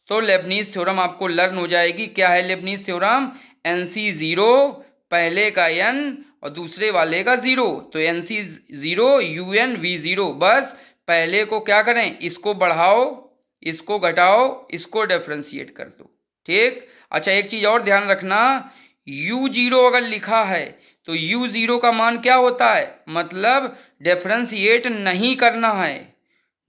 तो लेबनीज थ्योरम आपको लर्न हो जाएगी। क्या है लेबनीज थ्योरम, NC0 पहले का n और दूसरे वाले का 0, तो NC0 un v0, बस पहले को क्या करें, इसको बढ़ाओ, इसको घटाओ, इसको डिफरेंशिएट कर दो। ठीक, अच्छा एक चीज और ध्यान रखना, u0 अगर लिखा है तो u0 का मान क्या होता है, मतलब डिफरेंशिएट नहीं करना है,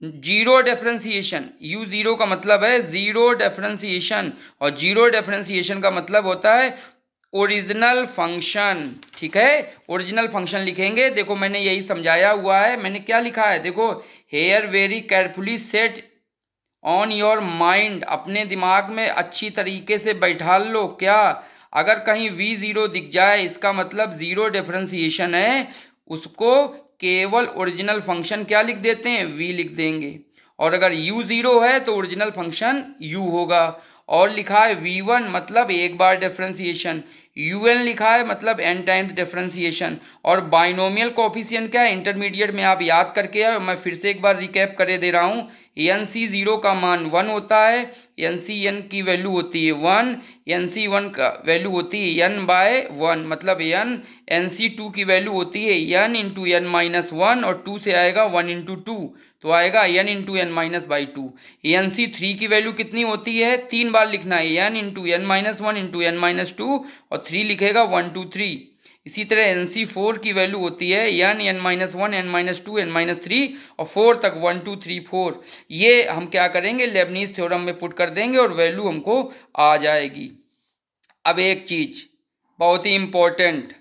जीरो डिफरेंशिएशन। u0 का मतलब है जीरो डिफरेंशिएशन और जीरो डिफरेंशिएशन का मतलब होता है ओरिजिनल फंक्शन। ठीक है, ओरिजिनल फंक्शन लिखेंगे, देखो मैंने यही समझाया हुआ है। मैंने क्या लिखा है देखो, hear very carefully set on your mind, अपने दिमाग में अच्छी तरीके से बैठा लो। क्या, अगर कहीं v0 दिख जाए इसका मतलब जीरो डिफरेंशिएशन है, उसको केवल ओरिजिनल फंक्शन क्या लिख देते हैं, v लिख देंगे। और अगर u0 है तो ओरिजिनल फंक्शन u होगा। और लिखा है v1 मतलब एक बार डिफरेंशिएशन, un लिखा है मतलब n टाइम्स डिफरेंशिएशन। और बाइनोमियल कोफिशिएंट क्या है, इंटरमीडिएट में आप याद करके आए, मैं फिर से एक बार रिकैप करे दे रहा हूँ। NC0 का मान 1 होता है, NCn की वैल्यू होती है 1, NC1 का वैल्यू होती है n/1, मतलब n। NC2 की वैल्यू होती है n इंटू n-1, और 2 से आएगा 1 इंटू 2, तो आएगा n इंटू n-2। NC3 की वैल्यू कितनी होती है, 3 बार लिखना है, n into n-1 into n-2, और 3 लिखेगा 1 2 3। इसी तरह NC4 की वैल्यू होती है n n-1 n-2 n-3, और 4 तक 1 2 3 4। ये हम क्या करेंगे, लेबनीज थ्योरम में पुट कर देंगे और वैल्यू हमको आ जाएगी। अब एक चीज बहुत ही इंपॉर्टेंट,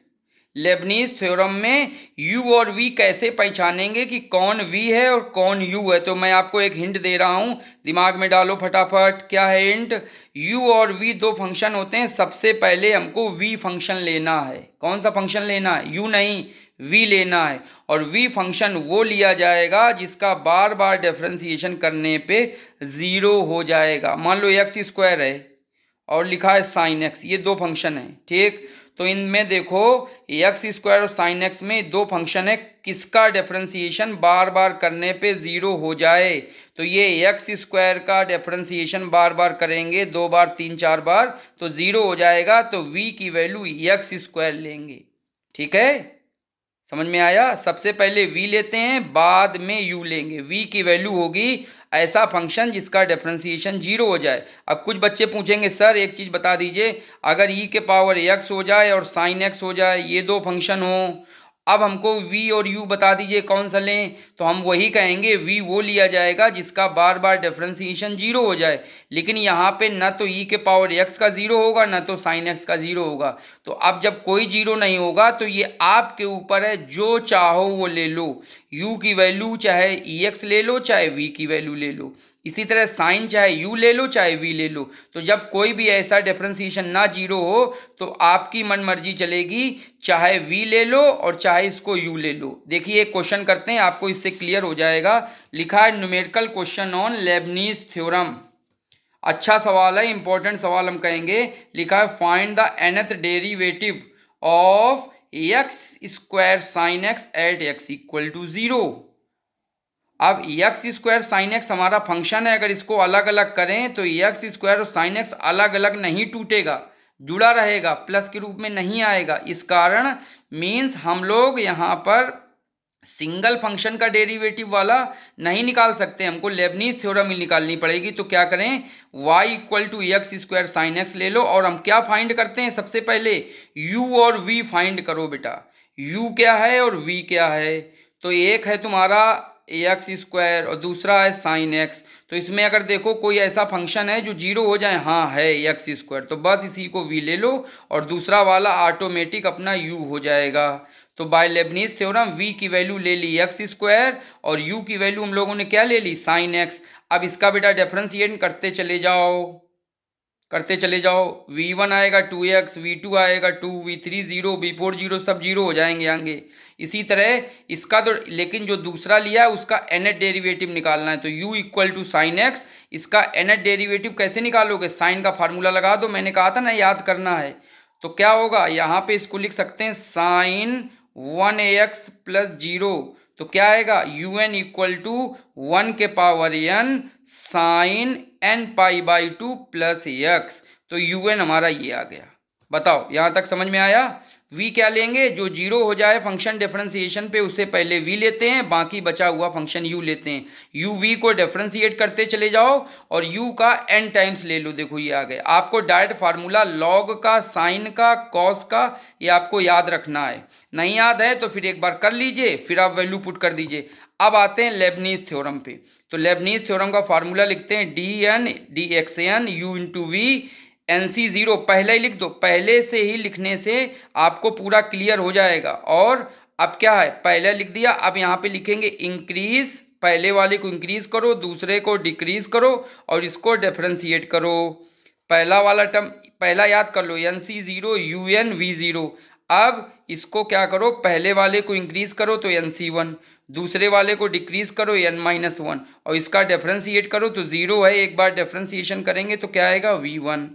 लेबनीज थ्योरम में u और v कैसे पहचानेंगे कि कौन v है और कौन u है। तो मैं आपको एक हिंट दे रहा हूं, दिमाग में डालो फटाफट। क्या है हिंट, u और v दो फंक्शन होते हैं। सबसे पहले हमको v फंक्शन लेना है। कौन सा फंक्शन लेना है, u नहीं, v लेना है। और v फंक्शन वो लिया जाएगा जिसका बार बार डिफरेंशिएशन करने पे 0 हो जाएगा। मान लो x² है और लिखा है sin x, ये दो फंक्शन है, ठीक। तो इनमें देखो x² और sin x में दो फंक्शन है, किसका डिफरेंशिएशन बार बार करने पे 0 हो जाए। तो ये x² का डिफरेंशिएशन बार बार करेंगे, 2 बार 3 4 बार, तो 0 हो जाएगा। तो v की वैल्यू x² लेंगे, ठीक है, समझ में आया। सबसे पहले v लेते हैं, बाद में u लेंगे। v की वैल्यू होगी ऐसा फंक्शन जिसका डिफरेंशिएशन 0 हो जाए। अब कुछ बच्चे पूछेंगे सर एक चीज बता दीजिए, अगर e के पावर x हो जाए और sin x हो जाए, ये दो फंक्शन हो, अब हमको v और u बता दीजिए कौन सा लें। तो हम वही कहेंगे v वो लिया जाएगा जिसका बार बार डिफरेंशिएशन 0 हो जाए। लेकिन यहाँ पे ना तो e के पावर x का 0 होगा ना तो sin x का 0 होगा। तो अब जब कोई 0 नहीं होगा तो ये आपके ऊपर है, जो चाहो वो ले लो। u की वैल्यू चाहे ex ले लो चाहे v की वैल्यू ले लो। इसी तरह साइन चाहे u ले लो चाहे v ले लो। तो जब कोई भी ऐसा डिफरेंशिएशन ना 0 हो तो आपकी मन मर्जी चलेगी, चाहे v ले लो और चाहे इसको u ले लो। देखिए एक क्वेश्चन करते हैं, आपको इससे क्लियर हो जाएगा। लिखा है numerical question on Leibniz theorem. अच्छा सवाल है, इंपॉर्टेंट सवाल हम कहेंगे। लिखा है find the nth derivative of x² sin x at x equal to 0। अब x² sin x हमारा फंक्शन है, अगर इसको अलग अलग करें तो x² और sin x अलग अलग नहीं टूटेगा, जुड़ा रहेगा, प्लस के रूप में नहीं आएगा। इस कारण मीन्स हम लोग यहाँ पर सिंगल फंक्शन का डेरिवेटिव वाला नहीं निकाल सकते, हमको लेबनीज थ्योरम ही निकालनी पड़ेगी। तो क्या करें, y equal to x² sin x ले लो, और हम क्या फाइंड करते हैं, सबसे पहले u और v फाइंड करो बेटा। u क्या है और v क्या है, तो एक है तुम्हारा x² और दूसरा है sin x। तो इसमें अगर देखो कोई ऐसा फंक्शन है जो 0 हो जाए, हाँ है x², तो बस इसी को v ले लो और दूसरा वाला ऑटोमेटिक अपना u हो जाएगा। तो बाय लेबनीज थ्योरम v की वैल्यू ले ली x² और u की वैल्यू हम लोगों ने क्या ले ली, sin x। अब इसका बेटा डिफरेंशिएट करते चले जाओ, करते चले जाओ। v1 आएगा 2x, v2 आएगा 2, v3 0, v4 0, सब 0 हो जाएंगे आगे। इसी तरह इसका तो, लेकिन जो दूसरा लिया है उसका nth डेरिवेटिव निकालना है। तो u equal to sine X, इसका nth डेरिवेटिव कैसे निकालोगे, साइन का फार्मूला लगा दो, मैंने कहा था ना याद करना है। तो क्या होगा, यहाँ पे इसको लिख सकते हैं साइन 1ax प्लस 0। तो क्या आएगा, un इक्वल टू 1 के power n sine n pi by 2 plus x। तो un हमारा ये आ गया। बताओ यहां तक समझ में आया। v क्या लेंगे, जो 0 हो जाए फंक्शन डिफरेंशिएशन पे उससे पहले v लेते हैं, बाकी बचा हुआ फंक्शन u लेते हैं। u v को डिफरेंशिएट करते चले जाओ और u का n टाइम्स ले लो। देखो ये आ गए। आपको डायरेक्ट फार्मूला लॉग का, साइन का, कॉस का, ये आपको याद रखना है। नहीं याद है तो फिर एक बार कर लीजिए, फिर आप वैल्यू पुट कर दीजिए। अब आते हैं लेबनीज थ्योरम पे। तो लेबनीज थ्योरम का फार्मूला लिखते हैं dn dxn u into V NC0 पहले ही लिख दो, पहले से ही लिखने से आपको पूरा क्लियर हो जाएगा। और अब क्या है, पहले लिख दिया, अब यहाँ पे लिखेंगे इंक्रीज, पहले वाले को इंक्रीज करो, दूसरे को डिक्रीज करो और इसको डिफरेंशिएट करो। पहला वाला टर्म पहला याद कर लो, NC0 UN V0। अब इसको क्या करो, पहले वाले को इंक्रीज करो तो NC1, दूसरे वाले को डिक्रीज करो n-1 और इसका डिफरेंशिएट करो तो 0 है। एक बार डिफरेंशिएशन करेंगे तो क्या आएगा V1।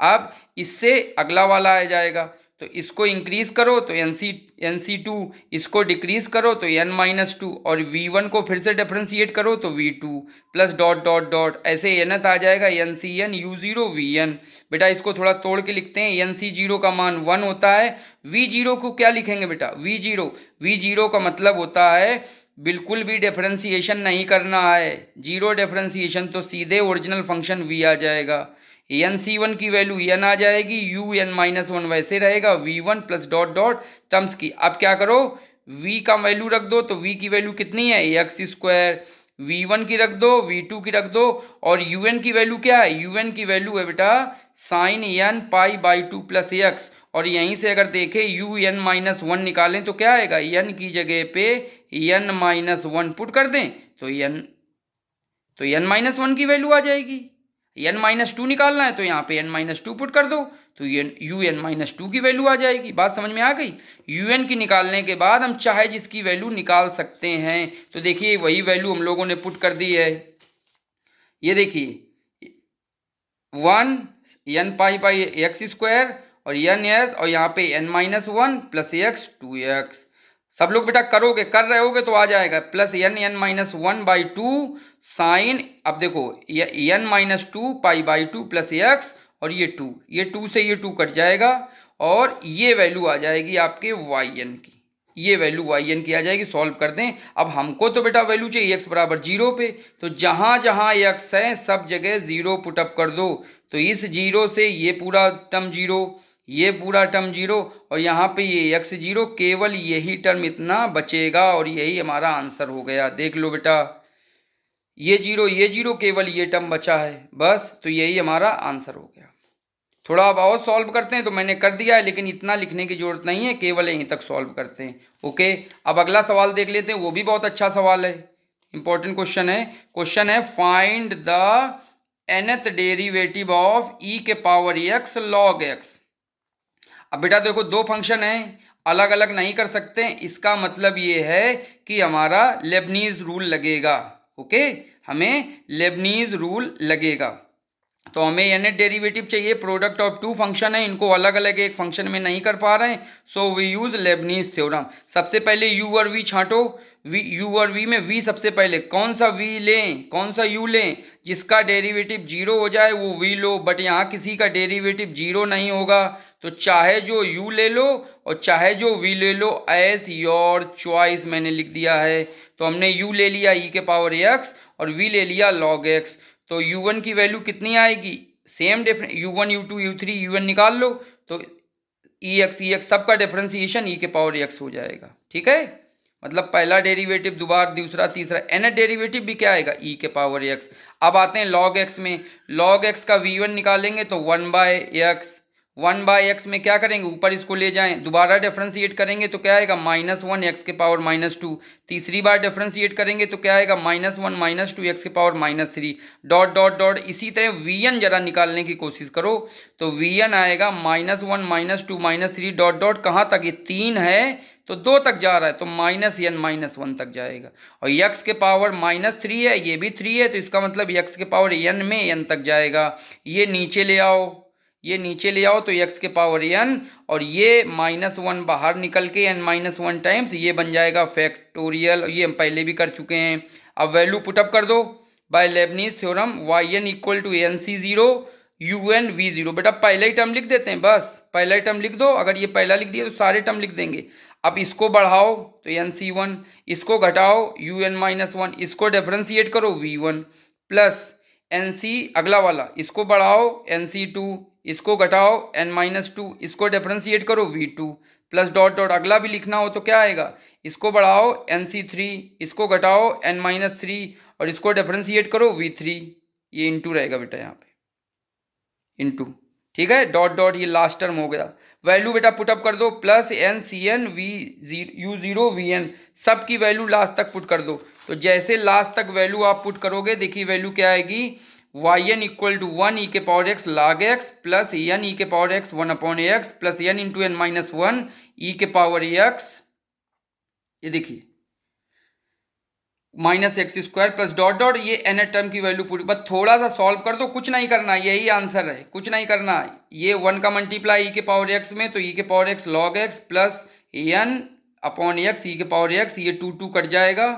अब इससे अगला वाला आ जाएगा, तो इसको इंक्रीज करो तो NC2, इसको डिक्रीज करो तो N-2 और V1 को फिर से डिफरेंशिएट करो तो V2 plus dot dot dot ऐसे nth आ जाएगा NCN U0 VN। बेटा इसको थोड़ा तोड़ के लिखते हैं। NC0 का मान 1 होता है। V0 को क्या लिखेंगे बेटा? V0 का मतलब होता है बिल्कुल भी डिफरेंशिएशन नहीं करना है, जीरो डिफरेंशिएशन, तो सीधे ओरिजिनल फंक्शन V आ जाएगा। NC1 की वैल्यू n आ जाएगी, UN-1 वैसे रहेगा, V1 plus dot dot terms की। अब क्या करो, V का वैल्यू रख दो, तो V की वैल्यू कितनी है? x square. V1 की रख दो, V2 की रख दो, और UN की वैल्यू क्या है? UN की वैल्यू है बेटा sine n pi by 2 plus X. और यहीं से अगर देखें UN-1 निकालें तो क्या आएगा? n की जगह पे N-1 पुट कर दें तो N-1 की वैल्यू आ जाएगी। N-2 निकालना है तो यहाँ पे N-2 पुट कर दो तो UN-2 की वैल्यू आ जाएगी। बात समझ में आ गई? UN की निकालने के बाद हम चाहे जिसकी वैल्यू निकाल सकते हैं। तो देखिए वही वैल्यू हम लोगों ने पुट कर दी है। ये देखिए 1 n pi by x square और NS और यहाँ पे N-1 प्लस एक्स 2x। सब लोग बेटा करोगे, कर रहे होगे तो आ जाएगा प्लस N-1 बाई 2 साइन, अब देखो N-2 pi by 2 plus X और ये 2 से ये 2 कट जाएगा और ये वैल्यू आ जाएगी आपके YN की। ये वैल्यू YN की आ जाएगी। सॉल्व कर दें। अब हमको तो बेटा वैल्यू चाहिए x बराबर 0 पे, तो जहां जहां x है सब जगह 0 पुटअप कर दो। तो इस 0 से ये पूरा टर्म 0, ये पूरा टर्म 0 और यहाँ पे ये x0, केवल यही टर्म इतना बचेगा और यही हमारा आंसर हो गया। देख लो बेटा ये 0 केवल ये टर्म बचा है बस, तो यही हमारा आंसर हो गया। थोड़ा अब और सॉल्व करते हैं, तो मैंने कर दिया है लेकिन इतना लिखने की जरूरत नहीं है, केवल यहीं तक सॉल्व करते हैं। ओके, अब अगला सवाल देख लेते हैं, वो भी बहुत अच्छा सवाल है, इंपॉर्टेंट क्वेश्चन है find the nth derivative of e के पावर x log x। अब बेटा देखो दो फंक्शन है, अलग अलग नहीं कर सकते, इसका मतलब ये है कि हमारा लेबनीज रूल लगेगा। ओके, हमें लेबनीज रूल लगेगा। तो हमें nth डेरिवेटिव चाहिए, प्रोडक्ट ऑफ टू फंक्शन है, इनको अलग अलग एक फंक्शन में नहीं कर पा रहे हैं, so we use Leibniz theorem. सबसे पहले u और v छांटो, u और v में v सबसे पहले, कौन सा v लें कौन सा u लें? जिसका डेरिवेटिव 0 हो जाए वो v लो, बट यहाँ किसी का डेरिवेटिव 0 नहीं होगा, तो चाहे जो u ले लो और चाहे जो v ले लो, एज योर चॉइस मैंने लिख दिया है। तो हमने u ले लिया e के पावर x और v ले लिया log x। तो u1 की वैल्यू कितनी आएगी? Same difference, u1 u2 u3 un निकाल लो, तो ex सबका डिफरेंशिएशन e के पावर x हो जाएगा। ठीक है, मतलब पहला डेरिवेटिव, दोबारा दूसरा तीसरा, nth डेरिवेटिव भी क्या आएगा? e के पावर x। अब आते हैं log x में, log x का v1 निकालेंगे तो 1 बाय एक्स में क्या करेंगे? ऊपर इसको ले जाएं, दोबारा डिफरेंशिएट करेंगे तो क्या आएगा? -1 x के पावर -2। तीसरी बार डिफरेंशिएट करेंगे तो क्या आएगा? -1 -2 x के पावर -3 डॉट डॉट डॉट। इसी तरह vn जरा निकालने की कोशिश करो, तो vn आएगा -1 -2 -3 डॉट डॉट, कहाँ तक? ये 3 है तो 2 तक जा रहा है, तो -n-1 तक जाएगा। और x के पावर -3 है, ये भी 3 है, तो इसका मतलब x के पावर n में n तक जाएगा। ये नीचे ले आओ तो x के पावर n, और ये -1 बाहर निकल के n-1 टाइम्स ये बन जाएगा फैक्टोरियल, ये हम पहले भी कर चुके हैं। अब वैल्यू पुटअप कर दो by Leibniz theorem, yn equal to NC0 un v0। बेटा पहला ही टर्म लिख देते हैं, बस पहला ही टर्म लिख दो, अगर ये पहला लिख दिया तो सारे टर्म लिख देंगे। अब इसको बढ़ाओ तो NC1, इसको घटाओ un-1, इसको डिफरेंशिएट करो v1 प्लस NC, अगला वाला इसको बढ़ाओ NC2, इसको घटाओ n-2, इसको डिफरेंशिएट करो v2 प्लस डॉट डॉट, अगला भी लिखना हो तो क्या आएगा? इसको बढ़ाओ NC3, इसको घटाओ n-3 और इसको डिफरेंशिएट करो v3, ये इंटू रहेगा बेटा यहाँ पे, इंटू। ठीक है, डॉट डॉट, ये लास्ट टर्म हो गया। वैल्यू बेटा पुटअप कर दो, प्लस NCN u0 vn, सब की वैल्यू लास्ट तक पुट कर दो। तो जैसे लास्ट तक वैल्यू आप पुट करोगे, देखिए वैल्यू क्या आएगी? yn इक्वल टू 1 e के power x log x plus n e के power x 1/x plus n into n-1 e के पावर x। ये देखिए minus X square plus dot dot ये एन टर्म की वैल्यू पूरी, बस थोड़ा सा सॉल्व कर दो, कुछ नहीं करना, यही आंसर है, कुछ नहीं करना। ये 1 का मल्टीप्लाई ई के पावर एक्स में, तो ई के power x log x plus n upon x e के पावर एक्स, ये टू टू कट जाएगा,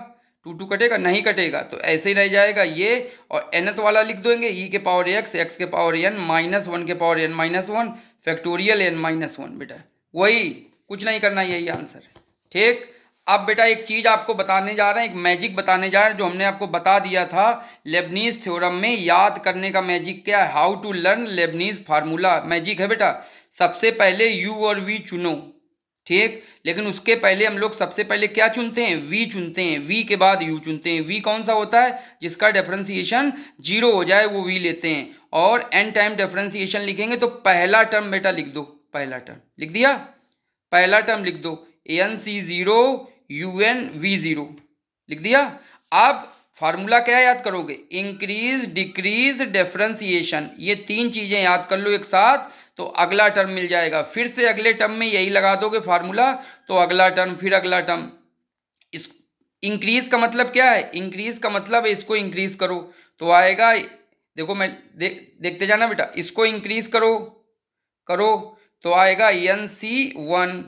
टू टू कटेगा नहीं कटेगा, तो ऐसे ही रह जाएगा ये, और एनथ वाला लिख देंगे ई के पावर एक्स के पावर एन माइनस 1 के power N minus 1 factorial N minus 1, बेटा वही, कुछ नहीं करना, यही आंसर है। ठीक, अब बेटा एक चीज आपको बताने जा रहे हैं, एक मैजिक बताने जा रहे हैं जो हमने आपको बता दिया था लेबनीज थ्योरम में। याद करने का मैजिक क्या है, how to learn Leibniz formula, magic है बेटा। सबसे पहले यू और वी चुनो, ठीक, लेकिन उसके पहले हम लोग सबसे पहले क्या चुनते हैं, वी चुनते हैं, वी के बाद यू चुनते हैं। वी कौन सा होता है, जिसका डिफरेंशिएशन जीरो हो जाए वो वी लेते हैं, और एन टाइम डिफरेंशिएशन लिखेंगे तो पहला टर्म बेटा लिख दो, पहला टर्म लिख दिया, पहला टर्म लिख दो, N C zero you N V zero लिख दिया। अब फार्मूला क्या याद करोगे, इंक्रीज डिक्रीज डिफरेंशिएशन, ये तीन चीजें याद कर लो एक साथ, तो अगला टर्म मिल जाएगा। फिर से अगले टर्म में यही लगा दोगे फार्मूला, तो अगला टर्म, फिर अगला टर्म। इस इंक्रीज का मतलब क्या है, इंक्रीज का मतलब है इसको इंक्रीज करो तो आएगा, देखो मैं देखते जाना बेटा, इसको इंक्रीज करो करो तो आएगा एन सी वन,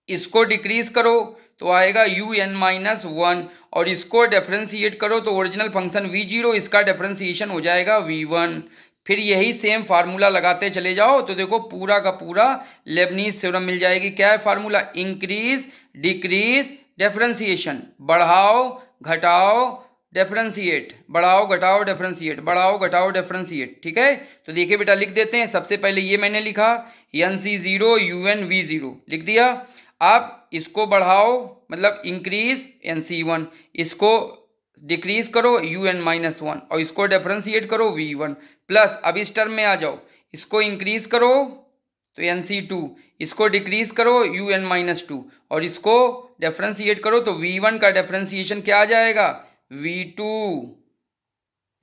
इसको डिक्रीज करो तो आएगा यू एन माइनस वन, और इसको डिफरेंशिएट करो तो ओरिजिनल फंक्शन वी जीरो, इसका डिफरेंशिएशन हो जाएगा वी वन। फिर यही सेम फार्मूला लगाते चले जाओ तो देखो पूरा का पूरा लेबनीज थ्योरम मिल जाएगी। क्या है फार्मूला, इंक्रीज डिक्रीज डिफरेंशिएशन, बढ़ाओ घटाओ डिफरेंशिएट, बढ़ाओ घटाओ डिफरेंशिएट, बढ़ाओ घटाओ डिफरेंशिएट। ठीक है, तो देखिए बेटा लिख देते हैं, सबसे पहले ये मैंने लिखा N C zero you N V zero लिख दिया। अब इसको बढ़ाओ मतलब इंक्रीज एन सी वन, इसको डिक्रीज करो यू एन माइनस वन, और इसको डिफरेंशिएट करो वी वन, प्लस अब इस टर्म में आ जाओ, इसको इंक्रीज करो तो एन सी टू, इसको डिक्रीज करो यू एन माइनस टू, और इसको डिफरेंशिएट करो तो वी वन का डिफरेंशिएशन क्या आ जाएगा, वी टू,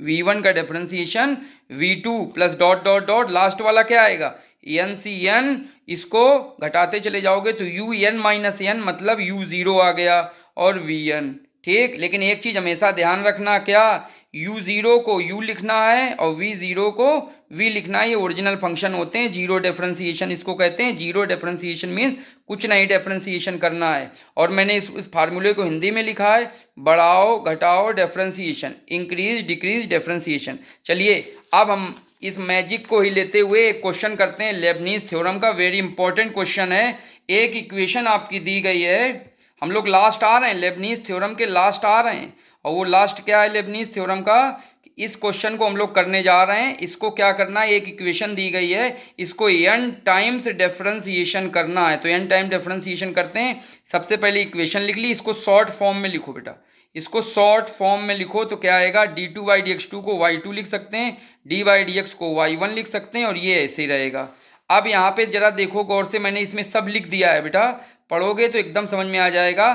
वी वन का differentiation V two plus dot dot dot last वाला क्या आएगा, एन सी एन, इसको घटाते चले जाओगे तो यू एन माइनस एन मतलब यू जीरो आ गया, और वी एन। ठीक, लेकिन एक चीज हमेशा ध्यान रखना, क्या, यू जीरो को यू लिखना है और वी जीरो को वी लिखना है, ये ओरिजिनल फंक्शन होते हैं। जीरो डिफरेंशिएशन इसको कहते हैं, जीरो डिफरेंशिएशन मीन्स कुछ नहीं डिफरेंशिएशन करना है। और मैंने इस फार्मूले को हिंदी में लिखा है, बढ़ाओ घटाओ डिफरेंशिएशन, इंक्रीज डिक्रीज डिफरेंशिएशन। चलिए अब हम इस मैजिक को ही लेते हुए एक क्वेश्चन करते हैं लेबनीज थ्योरम का, वेरी इंपॉर्टेंट क्वेश्चन है। एक इक्वेशन आपकी दी गई है, हम लोग लास्ट आ रहे हैं, लेबनीज थ्योरम के लास्ट आ रहे हैं, और वो लास्ट क्या है लेबनीज थ्योरम का, इस क्वेश्चन को हम लोग करने जा रहे हैं। इसको क्या करना है, एक इक्वेशन दी गई है, इसको n टाइम्स डिफरेंशिएशन करना है, तो n टाइम डिफरेंशिएशन करते हैं। सबसे पहले इक्वेशन लिख ली, इसको शॉर्ट फॉर्म में लिखो बेटा, इसको शॉर्ट फॉर्म में लिखो तो क्या आएगा, D two by D X two को वाई टू लिख सकते हैं, डी बाई डी एक्स को वाई वन लिख सकते हैं, और ये ऐसे ही रहेगा। अब यहाँ पे जरा देखो गौर से, मैंने इसमें सब लिख दिया है बेटा, पढ़ोगे तो एकदम समझ में आ जाएगा।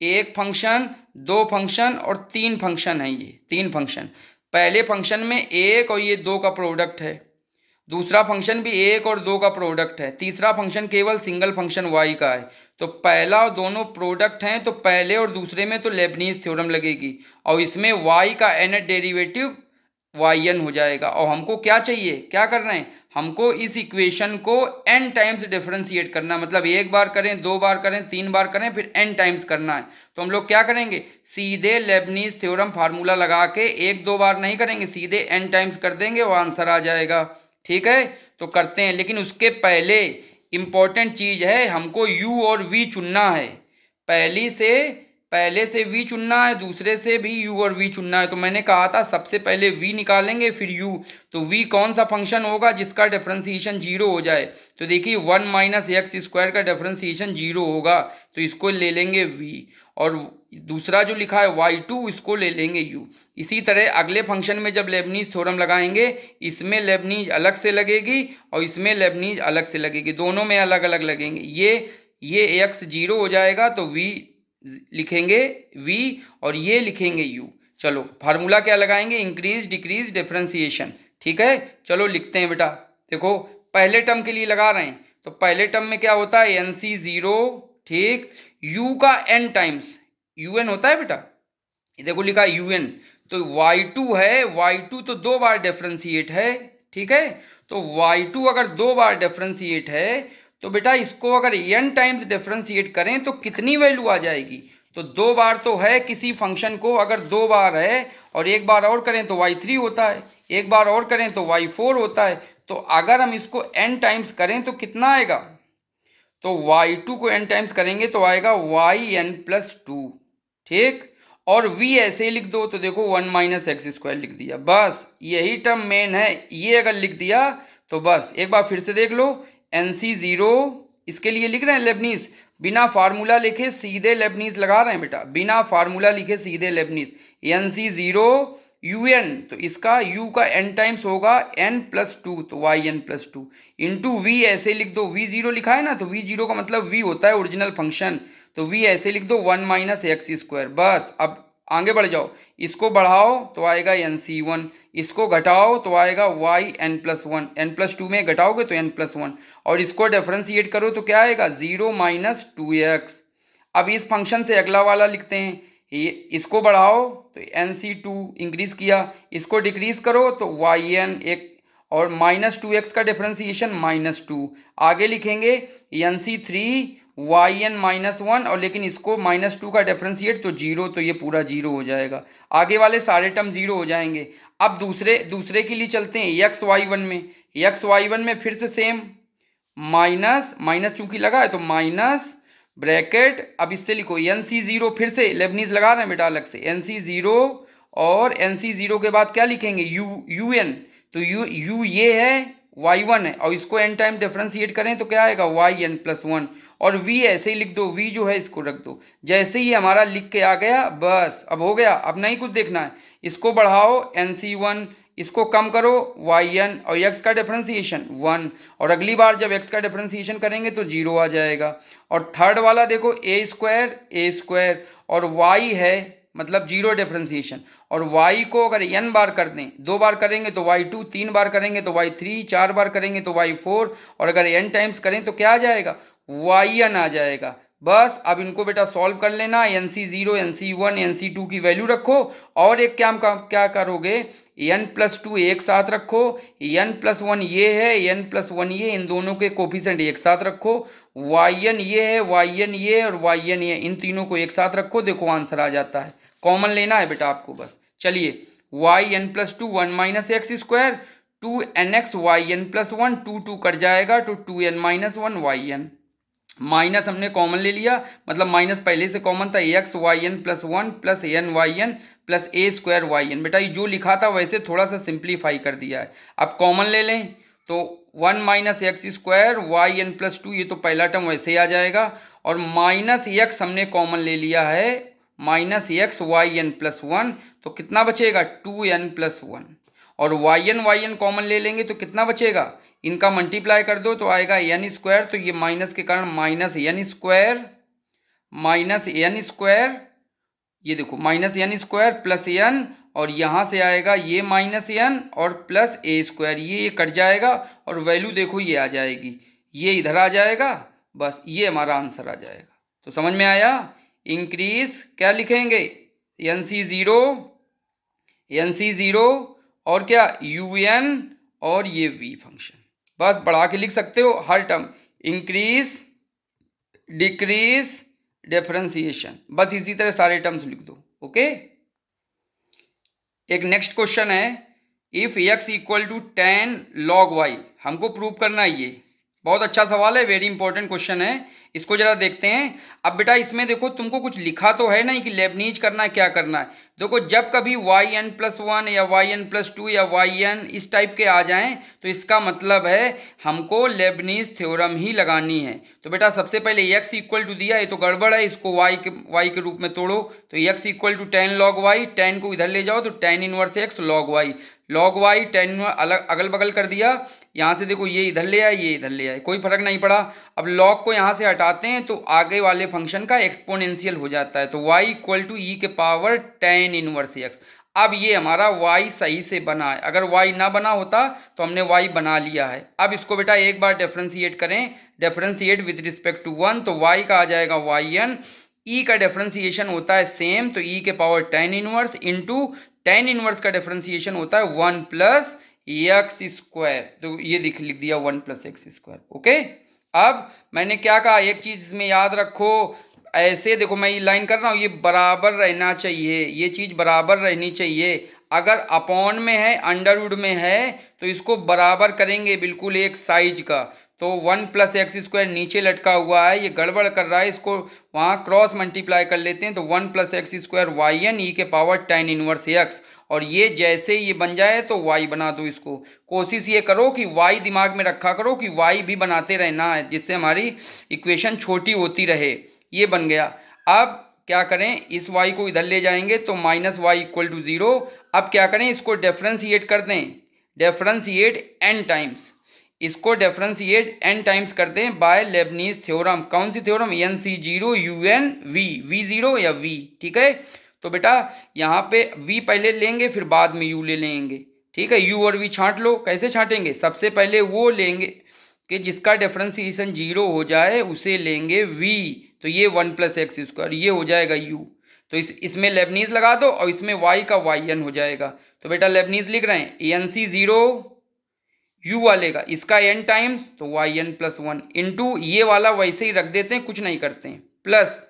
एक फंक्शन, दो फंक्शन और तीन फंक्शन है, ये तीन फंक्शन। पहले फंक्शन में एक और ये दो का प्रोडक्ट है, दूसरा फंक्शन भी एक और दो का प्रोडक्ट है, तीसरा फंक्शन केवल सिंगल फंक्शन y का है। तो पहला और दोनों प्रोडक्ट हैं, तो पहले और दूसरे में तो लेबनीज थ्योरम लगेगी, और इसमें y का nth डेरिवेटिव yn हो जाएगा। और हमको क्या चाहिए, क्या कर रहे हैं, हमको इस इक्वेशन को n टाइम्स डिफरेंशिएट करना, मतलब एक बार करें, दो बार करें, तीन बार करें, फिर n टाइम्स करना है। तो हम लोग क्या करेंगे, सीधे लेबनीज थ्योरम फार्मूला लगा के एक दो बार नहीं करेंगे, सीधे n टाइम्स कर देंगे, वो आंसर आ जाएगा। ठीक है, तो करते हैं, लेकिन उसके पहले इंपॉर्टेंट चीज है, हमको u और v चुनना है। पहले से v चुनना है, दूसरे से भी u और v चुनना है। तो मैंने कहा था सबसे पहले v निकालेंगे फिर u, तो v कौन सा फंक्शन होगा जिसका डिफरेंशिएशन जीरो हो जाए, तो देखिए 1 माइनस एक्स स्क्वायर का डिफरेंशिएशन जीरो होगा, तो इसको ले लेंगे v, और दूसरा जो लिखा है y2 इसको ले लेंगे u। इसी तरह अगले फंक्शन में जब लेबनीज थ्योरम लगाएंगे, इसमें लेबनीज अलग से लगेगी और इसमें लेबनीज अलग से लगेगी, दोनों में अलग अलग लगेंगे। ये x जीरो हो जाएगा तो v लिखेंगे v, और ये लिखेंगे u। चलो फार्मूला क्या लगाएंगे, इंक्रीज डिक्रीज डिफरेंशिएशन। ठीक है, चलो लिखते हैं बेटा, देखो पहले टर्म के लिए लगा रहे हैं, तो पहले टर्म में क्या होता है, एन सी जीरो, ठीक, u का n टाइम्स, un होता है बेटा, देखो लिखा यू एन, तो y2 है, y2 तो 2 बार डिफरेंशिएट है, ठीक है। तो y2 अगर 2 बार डिफरेंशिएट है तो बेटा इसको अगर n टाइम्स डिफरेंशिएट करें तो कितनी वैल्यू आ जाएगी। तो 2 बार तो है किसी फंक्शन को, अगर 2 बार है और एक बार और करें तो y3 होता है, एक बार और करें तो y4 होता है। तो अगर हम इसको n टाइम्स करें तो कितना आएगा, तो y2 को n टाइम्स करेंगे तो आएगा yn+2, ठीक। और v ऐसे ही लिख दो, तो देखो 1 माइनस एक्स स्क्वायर लिख दिया, बस यही टर्म मेन है। ये अगर लिख दिया तो बस एक बार फिर से देख लो, NC0 इसके लिए लिख रहे हैं लेबनीज, बिना फार्मूला लिखे सीधे लेबनीज लगा रहे हैं बेटा, बिना फार्मूला लिखे सीधे लेबनीज। NC0 UN, तो इसका u का n टाइम्स होगा n+2, तो yn+2 इंटू v ऐसे लिख दो, v0 लिखा है ना, तो v0 का मतलब v होता है ओरिजिनल फंक्शन, तो v ऐसे लिख दो 1 माइनस एक्स स्क्वायर। बस अब आगे बढ़ जाओ, इसको बढ़ाओ तो आएगा NC1, इसको घटाओ तो आएगा yn+1, n+2 में घटाओगे तो n+1, और इसको डिफरेंशिएट करो तो क्या आएगा 0 माइनस 2x। अब इस फंक्शन से अगला वाला लिखते हैं, ये इसको बढ़ाओ तो NC2 इंक्रीज किया, इसको डिक्रीज करो तो yn एक, और -2x का डिफरेंशिएशन -2। आगे लिखेंगे NC3 yn-1, और लेकिन इसको -2 का डिफरेंशिएट तो 0, तो ये पूरा 0 हो जाएगा, आगे वाले सारे टर्म 0 हो जाएंगे। अब दूसरे के लिए चलते हैं xy1 में, xy1 में फिर से सेम माइनस चूंकि लगा है तो माइनस ब्रैकेट, अब इससे लिखो NC0, फिर से लेबनीज लगा रहे हैं बेटा अलग से, NC0 और NC0 के बाद क्या लिखेंगे UN, तो U ये है, y1 है, और इसको n टाइम डिफरेंशिएट करें तो क्या आएगा yn+1, और v ऐसे ही लिख दो, v जो है इसको रख दो। जैसे ही हमारा लिख के आ गया बस अब हो गया, अब नहीं कुछ देखना है, इसको बढ़ाओ NC1, इसको कम करो yn, और x का डिफरेंशिएशन 1, और अगली बार जब x का डिफरेंशिएशन करेंगे तो 0 आ जाएगा। और थर्ड वाला देखो a² और y है मतलब 0 डिफरेंशिएशन, और y को अगर n बार कर दें, 2 बार करेंगे तो y2, 3 बार करेंगे तो y3, 4 बार करेंगे तो y4, और अगर n टाइम्स करें तो क्या आ जाएगा yn आ जाएगा। बस अब इनको बेटा सॉल्व कर लेना, NC0 NC1 NC2 की वैल्यू रखो, और एक क्या करोगे, n+2 एक साथ रखो, n+1 ये है, n+1 ये, इन दोनों के कोफिशिएंट एक साथ रखो, yn ये है, yn ये और yn ये, इन तीनों को एक साथ रखो, देखो आंसर आ जाता है। कॉमन लेना है बेटा आपको बस। चलिए yn+2 1 minus X square, 2nx yn+1, 2 cut जाएगा तो 2n-1 yn, माइनस हमने कॉमन ले लिया, मतलब माइनस पहले से कॉमन था, x(yn+1) plus ny(n) plus a² yn। बेटा ये जो लिखा था वैसे थोड़ा सा सिंप्लीफाई कर दिया है। अब कॉमन ले लें तो 1 माइनस एक्स स्क्वायर yn+2, ये तो पहला टर्म वैसे ही आ जाएगा, और माइनस x हमने कॉमन ले लिया है, माइनस x yn+1, तो कितना बचेगा 2n+1, और yn कॉमन ले लेंगे तो कितना बचेगा, इनका मल्टीप्लाई कर दो तो आएगा n², तो ये माइनस के कारण -n², ये देखो -n² प्लस n, और यहाँ से आएगा ये -n और प्लस a², ये कट जाएगा, और वैल्यू देखो ये आ जाएगी, ये इधर आ जाएगा, बस ये हमारा आंसर आ जाएगा। तो समझ में आया, इंक्रीज क्या लिखेंगे NC0 और क्या UN और ये v फंक्शन, बस बढ़ा के लिख सकते हो हर टर्म, इंक्रीज डिक्रीज डिफरेंशिएशन, बस इसी तरह सारे टर्म्स लिख दो। ओके, एक नेक्स्ट क्वेश्चन है, इफ x = 10 log y, हमको प्रूव करना है। ये बहुत अच्छा सवाल है, वेरी इंपॉर्टेंट क्वेश्चन है, इसको जरा देखते हैं। अब बेटा इसमें देखो तुमको कुछ लिखा तो है नहीं कि लेबनीज करना है, क्या करना है। देखो जब कभी yn+1 या yn+2 या yn इस टाइप के आ जाएं तो इसका मतलब है हमको लेबनीज थ्योरम ही लगानी है। तो बेटा सबसे पहले x = दिया, ये तो गड़बड़ है, इसको y के रूप में तोड़ो, तो x = 10 log y, 10 को इधर ले जाओ तो tan 1x log y, tan अलग अगल बगल कर दिया, यहाँ से देखो ये इधर ले आए, ये इधर ले आए, कोई फर्क नहीं पड़ा। अब log को यहाँ से हटाते हैं तो आगे वाले फंक्शन का एक्सपोनेंशियल हो जाता है, तो y = e tan 1x। अब ये हमारा y सही से बना है, अगर y ना बना होता तो हमने y बना लिया है। अब इसको बेटा एक बार डिफरेंशिएट करें, डिफरेंशिएट विद रिस्पेक्ट टू 1, तो y का आ जाएगा yn ई का डिफरेंशिएशन होता है सेम, तो ई के power tan inverse into tan inverse का डिफरेंशिएशन होता है वन प्लस एक्स स्क्वायर, तो ये लिख दिया one plus X square. Okay, अब मैंने क्या कहा, एक चीज इसमें याद रखो, ऐसे देखो मैं ये लाइन कर रहा हूँ, ये बराबर रहना चाहिए, ये चीज बराबर रहनी चाहिए। अगर अपॉन में है, अंडरवुड में है, तो इसको बराबर करेंगे बिल्कुल एक साइज का। तो वन प्लस एक्स स्क्वायर नीचे लटका हुआ है, ये गड़बड़ कर रहा है, इसको वहाँ क्रॉस मल्टीप्लाई कर लेते हैं, तो one plus X square Y N E के पावर टेन इनवर्स एक्स, और ये जैसे ये बन जाए तो y बना दो इसको। कोशिश ये करो कि y दिमाग में रखा करो कि y भी बनाते रहना है, जिससे हमारी इक्वेशन छोटी होती रहे। ये बन गया। अब क्या करें, इस y को इधर ले जाएंगे तो minus y equal to zero. अब क्या करें, इसको डिफरेंशिएट कर दें, डिफरेंशिएट n टाइम्स, इसको डिफरेंशिएट n टाइम्स कर दें बाय लेबनीज थ्योरम। कौन सी theorem, n C zero you N v, v zero या v, ठीक है। तो बेटा यहाँ पे v पहले लेंगे, फिर बाद में u ले लेंगे, ठीक है। u और v छांट लो, कैसे छांटेंगे, सबसे पहले वो लेंगे कि जिसका डिफरेंशिएशन जीरो हो जाए उसे लेंगे v, तो ये वन प्लस एक्स स्क्वायर, ये हो जाएगा u। तो इसमें लेबनीज लगा दो और इसमें y का yn हो जाएगा। तो बेटा लेबनीज लिख रहे हैं, एन सी जीरो u वाले का इसका n टाइम्स, तो Y N plus one into ये वाला वैसे ही रख देते हैं, कुछ नहीं करते हैं, प्लस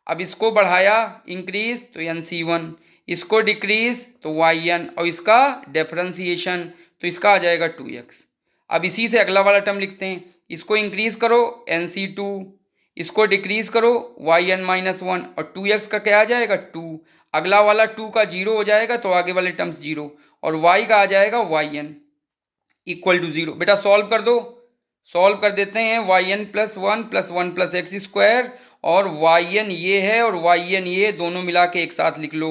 अब इसको बढ़ाया इंक्रीज तो एन सी वन, इसको डिक्रीज तो वाई एन, और इसका डिफरेंशिएशन तो इसका आ जाएगा टू एक्स। अब इसी से अगला वाला टर्म लिखते हैं, इसको इंक्रीज करो एन सी टू, इसको डिक्रीज करो वाई एन माइनस वन, और टू एक्स का क्या आ जाएगा टू, अगला वाला टू का जीरो हो जाएगा तो आगे वाले टर्म्स जीरो, और y का आ जाएगा Y N equal to zero. बेटा सॉल्व कर दो, सॉल्व कर देते हैं, Y N plus one plus X square, और वाई एन ये है और वाई एन ये, दोनों मिला के एक साथ लिख लो,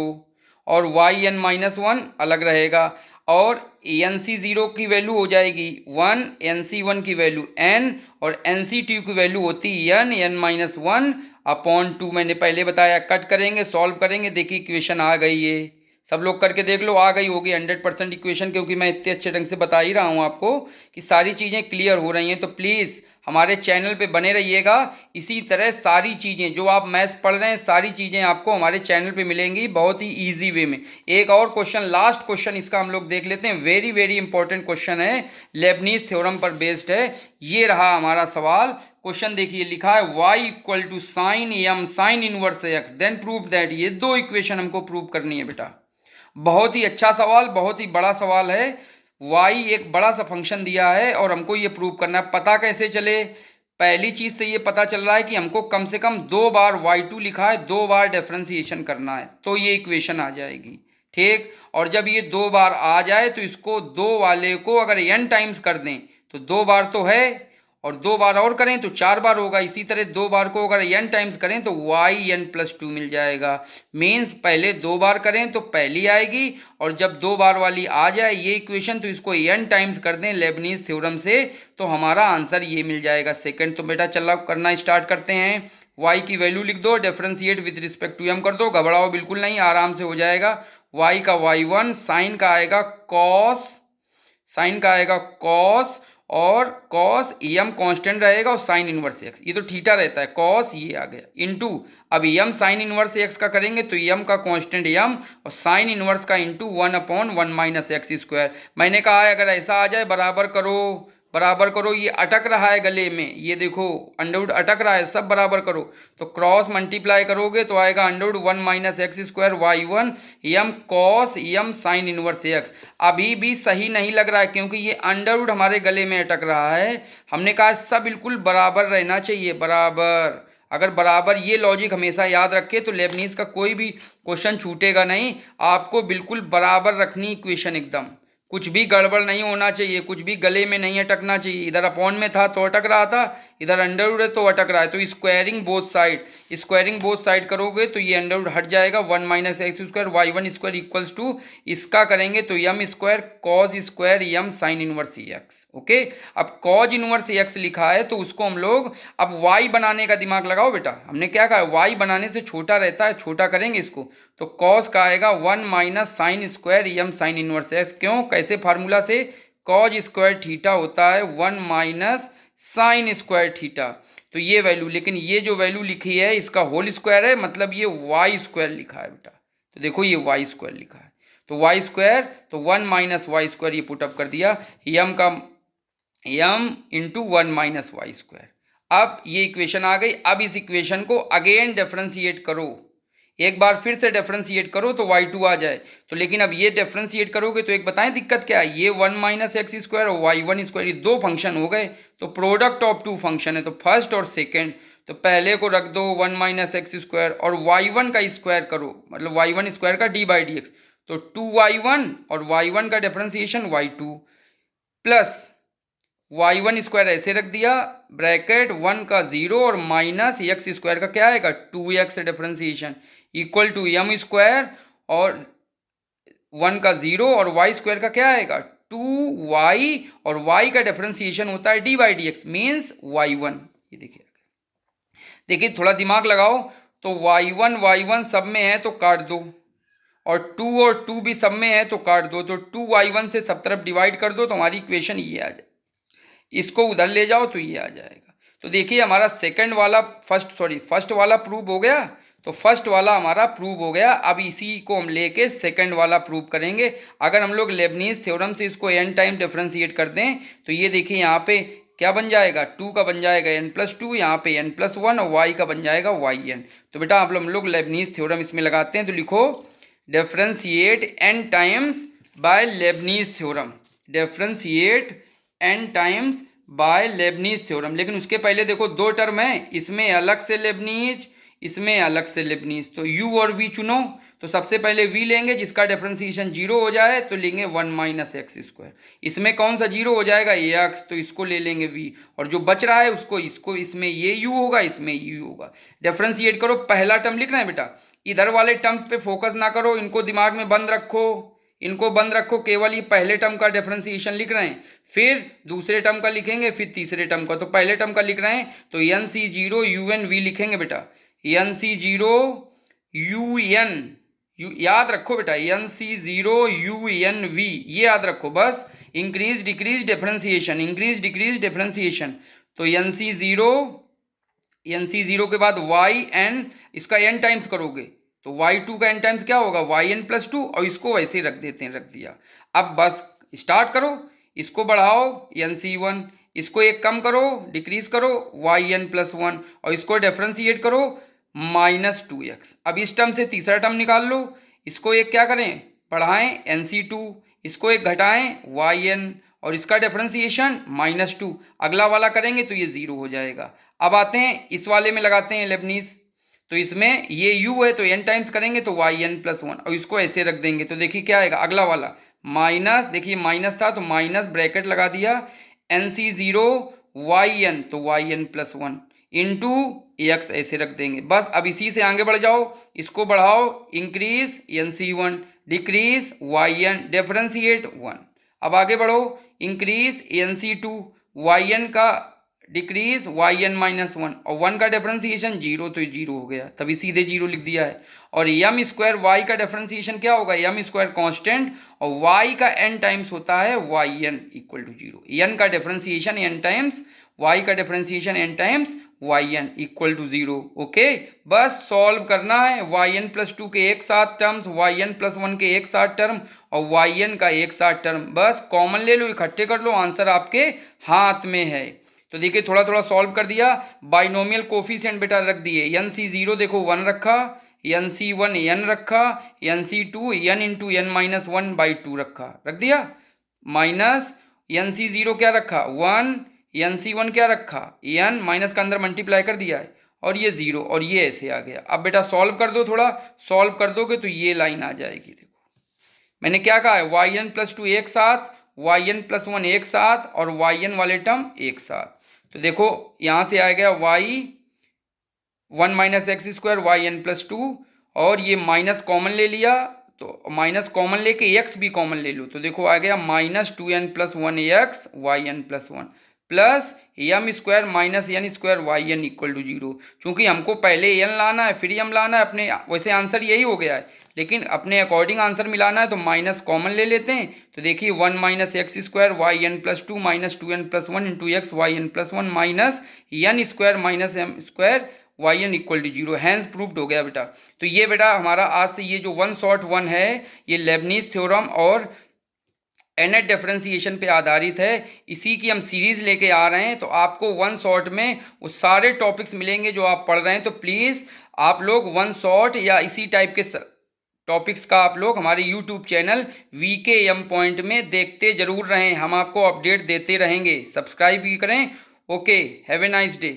और वाई एन माइनस वन अलग रहेगा, और एन सी जीरो की वैल्यू हो जाएगी वन, एन सी वन की वैल्यू एन, और एन सी टू की वैल्यू होती है N minus one upon two. मैंने पहले बताया, कट करेंगे, सॉल्व करेंगे, देखिए इक्वेशन आ गई है, सब लोग करके देख लो, आ गई होगी 100% इक्वेशन, क्योंकि मैं इतने अच्छे ढंग से बता ही रहा हूँ आपको कि सारी चीज़ें क्लियर हो रही हैं। तो प्लीज़ हमारे चैनल पे बने रहिएगा, इसी तरह सारी चीज़ें जो आप मैथ्स पढ़ रहे हैं सारी चीज़ें आपको हमारे चैनल पे मिलेंगी बहुत ही ईजी वे में। एक और क्वेश्चन, लास्ट क्वेश्चन इसका हम लोग देख लेते हैं, वेरी वेरी इंपॉर्टेंट क्वेश्चन है, लेबनीज थ्योरम पर बेस्ड है। ये रहा हमारा सवाल, क्वेश्चन देखिए, लिखा है y equal to sine M sine inverse X then prove that, ये दो इक्वेशन हमको प्रूव करनी है बेटा। बहुत ही अच्छा सवाल, बहुत ही बड़ा सवाल है। y एक बड़ा सा फंक्शन दिया है और हमको ये प्रूव करना है। पता कैसे चले, पहली चीज से ये पता चल रहा है कि हमको कम से कम दो बार y2 लिखा है, दो बार डिफरेंशिएशन करना है, तो ये इक्वेशन आ जाएगी, ठीक। और जब ये दो बार आ जाए तो इसको दो वाले को अगर n टाइम्स कर दें तो दो बार तो है, और दो बार और करें तो चार बार होगा। इसी तरह दो बार को अगर n टाइम्स करें तो वाई एन प्लस टू मिल जाएगा। मीन्स पहले दो बार करें तो पहली आएगी, और जब दो बार वाली आ जाए ये इक्वेशन तो इसको n टाइम्स कर दें लेबनीज थ्योरम से, तो हमारा आंसर ये मिल जाएगा सेकंड। तो बेटा चलो करना स्टार्ट करते हैं। y की वैल्यू लिख दो, differentiate with respect to m कर दो, घबराओ बिल्कुल नहीं, आराम से हो जाएगा। y का y1, साइन का आएगा कॉस, साइन का आएगा कॉस, और कॉस एम कांस्टेंट रहेगा, और साइन इनवर्स एक्स ये तो थीटा रहता है, कॉस ये आ गया इंटू, अब एम साइन इनवर्स एक्स का करेंगे तो एम का कांस्टेंट एम, और साइन इनवर्स का into one upon one minus X square. मैंने कहा है अगर ऐसा आ जाए बराबर करो, बराबर करो, ये अटक रहा है गले में, ये देखो अंडरवुड अटक रहा है, सब बराबर करो, तो क्रॉस मल्टीप्लाई करोगे तो आएगा under root one minus X square Y one M cos M sine inverse X. अभी भी सही नहीं लग रहा है क्योंकि ये अंडरवुड हमारे गले में अटक रहा है। हमने कहा सब बिल्कुल बराबर रहना चाहिए, बराबर, अगर बराबर ये लॉजिक हमेशा याद रखे तो लेबनीज का कोई भी क्वेश्चन छूटेगा नहीं। आपको बिल्कुल बराबर रखनी इक्वेशन, एकदम कुछ भी गड़बड़ नहीं होना चाहिए, कुछ भी गले में नहीं अटकना चाहिए। इधर अपॉन में था तो अटक रहा था, इधर अंडरवुड है तो अटक रहा है, तो squaring both side, squaring both side करोगे तो ये अंडरवुड हट जाएगा, one minus X square Y one square equals to, इसका करेंगे तो M square cos square M sine inverse X. Okay, अब कॉज इनवर्स एक्स लिखा है तो उसको हम लोग अब वाई बनाने का दिमाग लगाओ बेटा। हमने क्या कहा, वाई बनाने से छोटा रहता है, छोटा करेंगे इसको, तो कॉस का आएगा one minus sine square M sine inverse X. क्यों, कैसे फार्मूला से, कॉज स्क्वायर थीटा होता है one minus sine square theta. तो ये वैल्यू, लेकिन ये जो वैल्यू लिखी है इसका होल स्क्वायर है, मतलब ये वाई स्क्वायर लिखा है बेटा। तो देखो ये वाई स्क्वायर लिखा है, तो वाई स्क्वायर, तो 1 माइनस वाई स्क्वायर ये पुटअप कर दिया, यम का M into 1 minus Y square. अब ये इक्वेशन आ गई। अब इस इक्वेशन को अगेन डिफरेंशिएट करो, एक बार फिर से डिफरेंशिएट करो तो y2 आ जाए। तो लेकिन अब ये डिफरेंशिएट करोगे तो एक बताएं दिक्कत क्या है, ये 1 माइनस एक्स स्क्वायर और y1 स्क्वायर, ये दो फंक्शन हो गए, तो प्रोडक्ट ऑफ टू फंक्शन है, तो फर्स्ट और सेकेंड, तो पहले को रख दो 1 माइनस एक्स स्क्वायर और y1 का स्क्वायर करो, मतलब y1 स्क्वायर का d बाई डी एक्स, तो 2y1 और y1 का differentiation y2 plus y1 square ऐसे रख दिया, ब्रैकेट 1 का 0 और माइनस एक्स स्क्वायर का क्या आएगा 2x differentiation equal to M square और 1 का 0 और y स्क्वायर का क्या आएगा 2y और y का डिफरेंशिएशन होता है d by D x means y1। ये देखिए थोड़ा दिमाग लगाओ, तो y1 सब में है तो काट दो, और 2 और 2 भी सब में है तो काट दो, तो 2y1 से सब तरफ डिवाइड कर दो तो हमारी इक्वेशन ये आ जाए, इसको उधर ले जाओ तो ये आ जाएगा। तो देखिए हमारा फर्स्ट वाला प्रूव हो गया, तो फर्स्ट वाला हमारा प्रूव हो गया। अब इसी को हम लेके सेकंड वाला प्रूव करेंगे। अगर हम लोग लेबनीज थ्योरम से इसको n टाइम डिफरेंशिएट कर दें तो ये देखिए यहाँ पे क्या बन जाएगा, 2 का बन जाएगा n+2, यहाँ पे n+1 और y का बन जाएगा yn। तो बेटा आप हम लोग लेबनीज थ्योरम इसमें लगाते हैं, तो लिखो differentiate n times bye Leibniz theorem, differentiate n times bye Leibniz theorem. लेकिन उसके पहले देखो दो टर्म है, इसमें अलग से लेबनीज, इसमें अलग से लेबनीज, तो u और v चुनो। तो सबसे पहले v लेंगे जिसका डिफरेंशिएशन 0 हो जाए, तो लेंगे 1 माइनस एक्स स्क्वायर। इसमें कौन सा 0 हो जाएगा x, तो इसको ले लेंगे v, और जो बच रहा है इसको इसमें ये u होगा, इसमें u होगा। डिफरेंशिएट करो, पहला टर्म लिखना है बेटा, इधर वाले टर्म्स पे फोकस ना करो, इनको दिमाग में बंद रखो, केवल ये पहले टर्म का डिफरेंशिएशन लिख रहे हैं, फिर दूसरे टर्म का लिखेंगे, फिर तीसरे टर्म का। तो पहले टर्म का लिख रहे हैं तो nc0 un v लिखेंगे बेटा, nc0 un, याद रखो बेटा nc0 un v, ये याद रखो बस। इंक्रीज डिक्रीज डिफरेंशिएशन, तो nc0 के बाद yn, इसका n टाइम्स करोगे तो y2 का n टाइम्स क्या होगा yn+2, और इसको वैसे रख दिया। अब बस स्टार्ट करो, इसको बढ़ाओ nc1, इसको एक कम करो, डिक्रीज करो yn+1, और इसको डिफरेंशिएट करो -2x। अब इस टर्म से तीसरा टर्म निकाल लो, इसको एक क्या करें बढ़ाएं nc2, इसको एक घटाएं yn, और इसका डिफरेंशिएशन -2, अगला वाला करेंगे तो ये 0 हो जाएगा। अब आते हैं इस वाले में लगाते हैं लेबनीज, तो इसमें ये u है तो n टाइम्स करेंगे तो yn+1, और इसको ऐसे रख देंगे, तो देखिए क्या आएगा अगला वाला माइनस, देखिए माइनस था तो माइनस ब्रैकेट लगा दिया nc0 yn, तो yn+1 इंटू x ऐसे रख देंगे बस। अब इसी से आगे बढ़ जाओ, इसको बढ़ाओ increase nc1, decrease yn, differentiate 1। अब आगे बढ़ो, इंक्रीज nc2, yn का डिक्रीज yn-1, और 1 का डिफरेंशिएशन 0, तो 0 हो गया, तभी सीधे 0 लिख दिया है। और m स्क्वायर y का डिफरेंशिएशन क्या होगा, m स्क्वायर कांस्टेंट, और y का n टाइम्स होता है yn इक्वल टू 0, n का डिफरेंशिएशन n टाइम्स, y का differentiation n times yn equal to 0। Okay, बस सॉल्व करना है, yn+2 के एक साथ टर्म्स, yn+1 के एक साथ टर्म, और yn का एक साथ टर्म, बस कॉमन ले लो, इकट्ठे कर लो, आंसर आपके हाथ में है। तो देखिए थोड़ा थोड़ा सॉल्व कर दिया, बाइनोमियल कोफिशिएंट बेटा रख दिए, nc0 देखो 1 रखा, nc1 n रखा, nc2 n इंटू n-1/2 रख दिया, माइनस nc0 क्या रखा 1, nc1 क्या रखा n, माइनस का अंदर मल्टीप्लाई कर दिया है, और ये 0, और ये ऐसे आ गया। अब बेटा सॉल्व कर दो, थोड़ा सॉल्व कर दोगे तो ये लाइन आ जाएगी। देखो मैंने क्या कहा है, yn+2 एक साथ, yn+1 एक साथ, और yn वाले टर्म एक साथ। तो देखो यहाँ से आ गया y1 minus X square yn+2, और ये माइनस कॉमन ले लिया, तो माइनस कॉमन लेके x भी कॉमन ले लो, तो देखो आ गया -2n+1x yn+1 plus m square minus n square yn equal to 0। चूंकि हमको पहले n लाना है फिर m लाना है, अपने वैसे आंसर यही हो गया है, लेकिन अपने अकॉर्डिंग आंसर मिलाना है तो माइनस कॉमन ले लेते हैं। तो देखिए 1 minus X square Y N plus two minus 2n+1 into X Y N plus one minus N square minus M square Y N equal to zero. Hence proved हो गया बेटा। तो ये बेटा हमारा आज से ये जो 1 है ये लेबनीज थ्योरम और एनेट डिफरेंशिएशन पे आधारित है। इसी की हम सीरीज लेके आ रहे हैं। तो आपको 1 में वो सारे टॉपिक्स मिलेंगे जो आप पढ़ रहे हैं। तो प्लीज़ आप लोग 1 या इसी टाइप के टॉपिक्स का आप लोग हमारे यूट्यूब चैनल VKM पॉइंट में देखते जरूर रहें। हम आपको अपडेट देते रहेंगे। सब्सक्राइब भी करें। Okay, have a nice day.